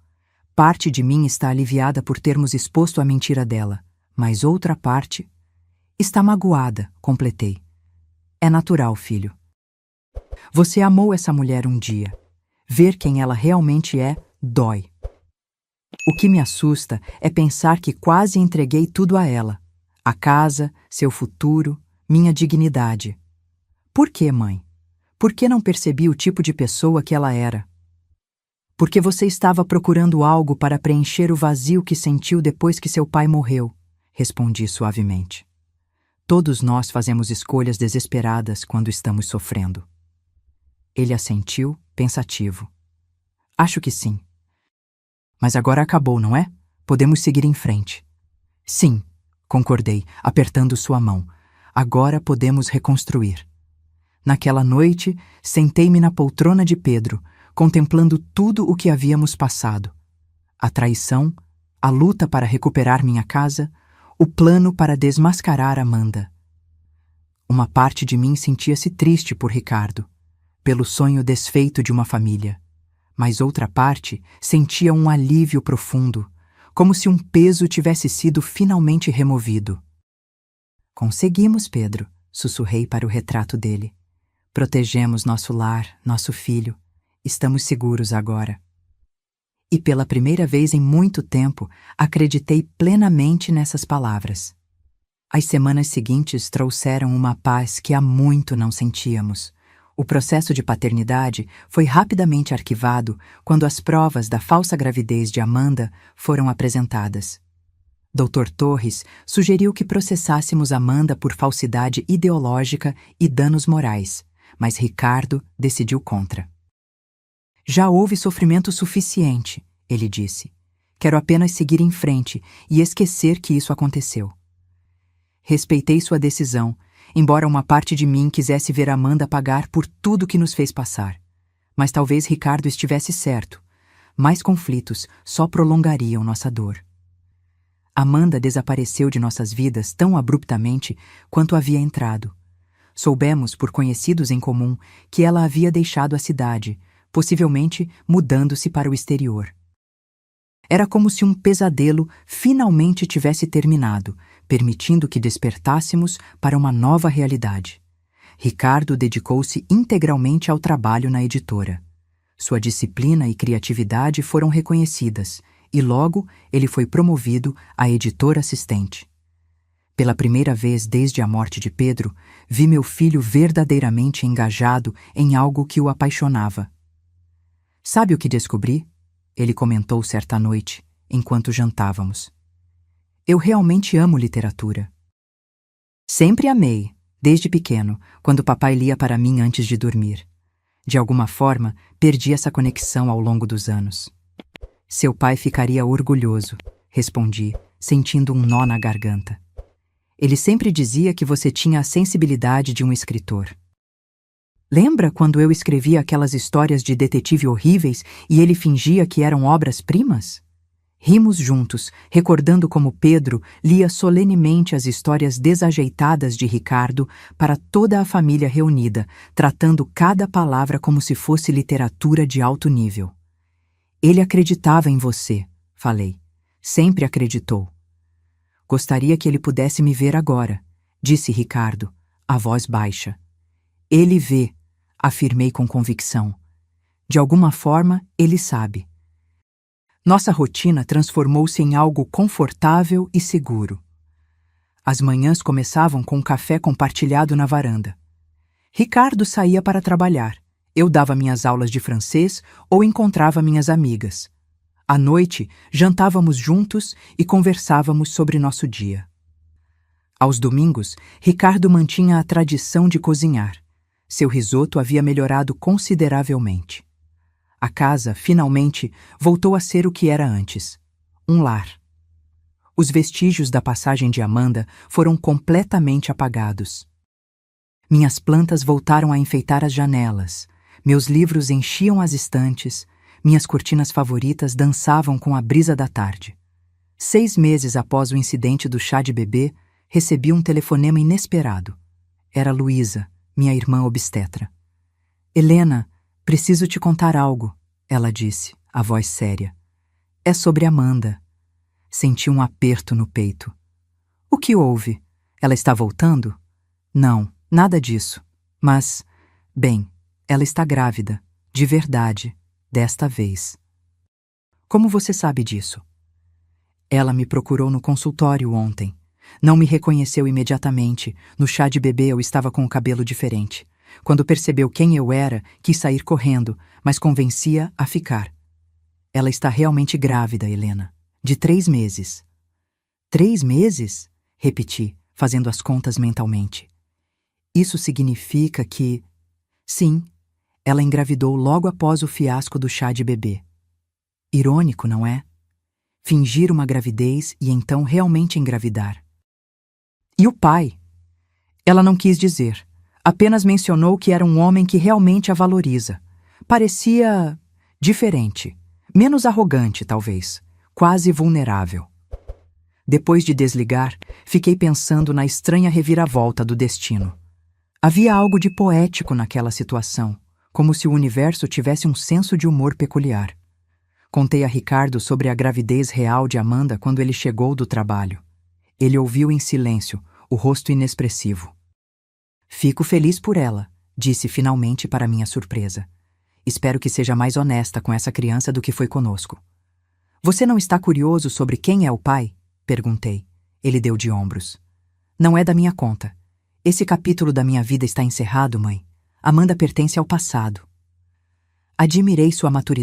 Parte de mim está aliviada por termos exposto a mentira dela, mas outra parte está magoada, completei. É natural, filho. Você amou essa mulher um dia. Ver quem ela realmente é, dói. O que me assusta é pensar que quase entreguei tudo a ela. A casa, seu futuro, minha dignidade. Por que, mãe? Por que não percebi o tipo de pessoa que ela era? Porque você estava procurando algo para preencher o vazio que sentiu depois que seu pai morreu, respondi suavemente. Todos nós fazemos escolhas desesperadas quando estamos sofrendo. Ele assentiu, pensativo. Acho que sim. Mas agora acabou, não é? Podemos seguir em frente. Sim, concordei, apertando sua mão. Agora podemos reconstruir. Naquela noite, sentei-me na poltrona de Pedro, contemplando tudo o que havíamos passado. A traição, a luta para recuperar minha casa, o plano para desmascarar Amanda. Uma parte de mim sentia-se triste por Ricardo, pelo sonho desfeito de uma família. mas outra parte sentia um alívio profundo, como se um peso tivesse sido finalmente removido. Conseguimos, Pedro, sussurrei para o retrato dele. Protegemos nosso lar, nosso filho. Estamos seguros agora. E pela primeira vez em muito tempo, acreditei plenamente nessas palavras. As semanas seguintes trouxeram uma paz que há muito não sentíamos. O processo de paternidade foi rapidamente arquivado quando as provas da falsa gravidez de Amanda foram apresentadas. Dr. Torres sugeriu que processássemos Amanda por falsidade ideológica e danos morais, mas Ricardo decidiu contra. Já houve sofrimento suficiente, ele disse. Quero apenas seguir em frente e esquecer que isso aconteceu. Respeitei sua decisão, embora uma parte de mim quisesse ver Amanda pagar por tudo que nos fez passar. Mas talvez Ricardo estivesse certo. Mais conflitos só prolongariam nossa dor. Amanda desapareceu de nossas vidas tão abruptamente quanto havia entrado. Soubemos, por conhecidos em comum, que ela havia deixado a cidade, possivelmente mudando-se para o exterior. Era como se um pesadelo finalmente tivesse terminado, permitindo que despertássemos para uma nova realidade. Ricardo dedicou-se integralmente ao trabalho na editora. Sua disciplina e criatividade foram reconhecidas, e logo ele foi promovido a editor assistente. Pela primeira vez desde a morte de Pedro, vi meu filho verdadeiramente engajado em algo que o apaixonava. Sabe o que descobri? Ele comentou certa noite, enquanto jantávamos. Eu realmente amo literatura. Sempre amei, desde pequeno, quando papai lia para mim antes de dormir. De alguma forma, perdi essa conexão ao longo dos anos. Seu pai ficaria orgulhoso, respondi, sentindo um nó na garganta. Ele sempre dizia que você tinha a sensibilidade de um escritor. Lembra quando eu escrevia aquelas histórias de detetive horríveis e ele fingia que eram obras-primas? Rimos juntos, recordando como Pedro lia solenemente as histórias desajeitadas de Ricardo para toda a família reunida, tratando cada palavra como se fosse literatura de alto nível. Ele acreditava em você, falei. Sempre acreditou. Gostaria que ele pudesse me ver agora, disse Ricardo, a voz baixa. Ele vê, afirmei com convicção. De alguma forma, ele sabe. Nossa rotina transformou-se em algo confortável e seguro. As manhãs começavam com um café compartilhado na varanda. Ricardo saía para trabalhar. Eu dava minhas aulas de francês ou encontrava minhas amigas. À noite, jantávamos juntos e conversávamos sobre nosso dia. Aos domingos, Ricardo mantinha a tradição de cozinhar. Seu risoto havia melhorado consideravelmente. A casa, finalmente, voltou a ser o que era antes. Um lar. Os vestígios da passagem de Amanda foram completamente apagados. Minhas plantas voltaram a enfeitar as janelas, meus livros enchiam as estantes, minhas cortinas favoritas dançavam com a brisa da tarde. 6 meses após o incidente do chá de bebê, recebi um telefonema inesperado. Era Luísa, minha irmã obstetra. Helena, preciso te contar algo, ela disse, a voz séria. É sobre Amanda. Senti um aperto no peito. O que houve? Ela está voltando? Não, nada disso. Mas, bem, ela está grávida, de verdade, desta vez. Como você sabe disso? Ela me procurou no consultório ontem. Não me reconheceu imediatamente. No chá de bebê eu estava com o cabelo diferente. Quando percebeu quem eu era, quis sair correndo, mas convencia a ficar. Ela está realmente grávida, Helena. De 3 meses. 3 meses? Repeti, fazendo as contas mentalmente. Isso significa que... Sim, ela engravidou logo após o fiasco do chá de bebê. Irônico, não é? Fingir uma gravidez e então realmente engravidar. E o pai? Ela não quis dizer. Apenas mencionou que era um homem que realmente a valoriza. Parecia... diferente. Menos arrogante, talvez. Quase vulnerável. Depois de desligar, fiquei pensando na estranha reviravolta do destino. Havia algo de poético naquela situação, como se o universo tivesse um senso de humor peculiar. Contei a Ricardo sobre a gravidez real de Amanda quando ele chegou do trabalho. Ele ouviu em silêncio, o rosto inexpressivo. Fico feliz por ela, disse finalmente para minha surpresa. Espero que seja mais honesta com essa criança do que foi conosco. Você não está curioso sobre quem é o pai? Perguntei. Ele deu de ombros. Não é da minha conta. Esse capítulo da minha vida está encerrado, mãe. Amanda pertence ao passado. Admirei sua maturidade.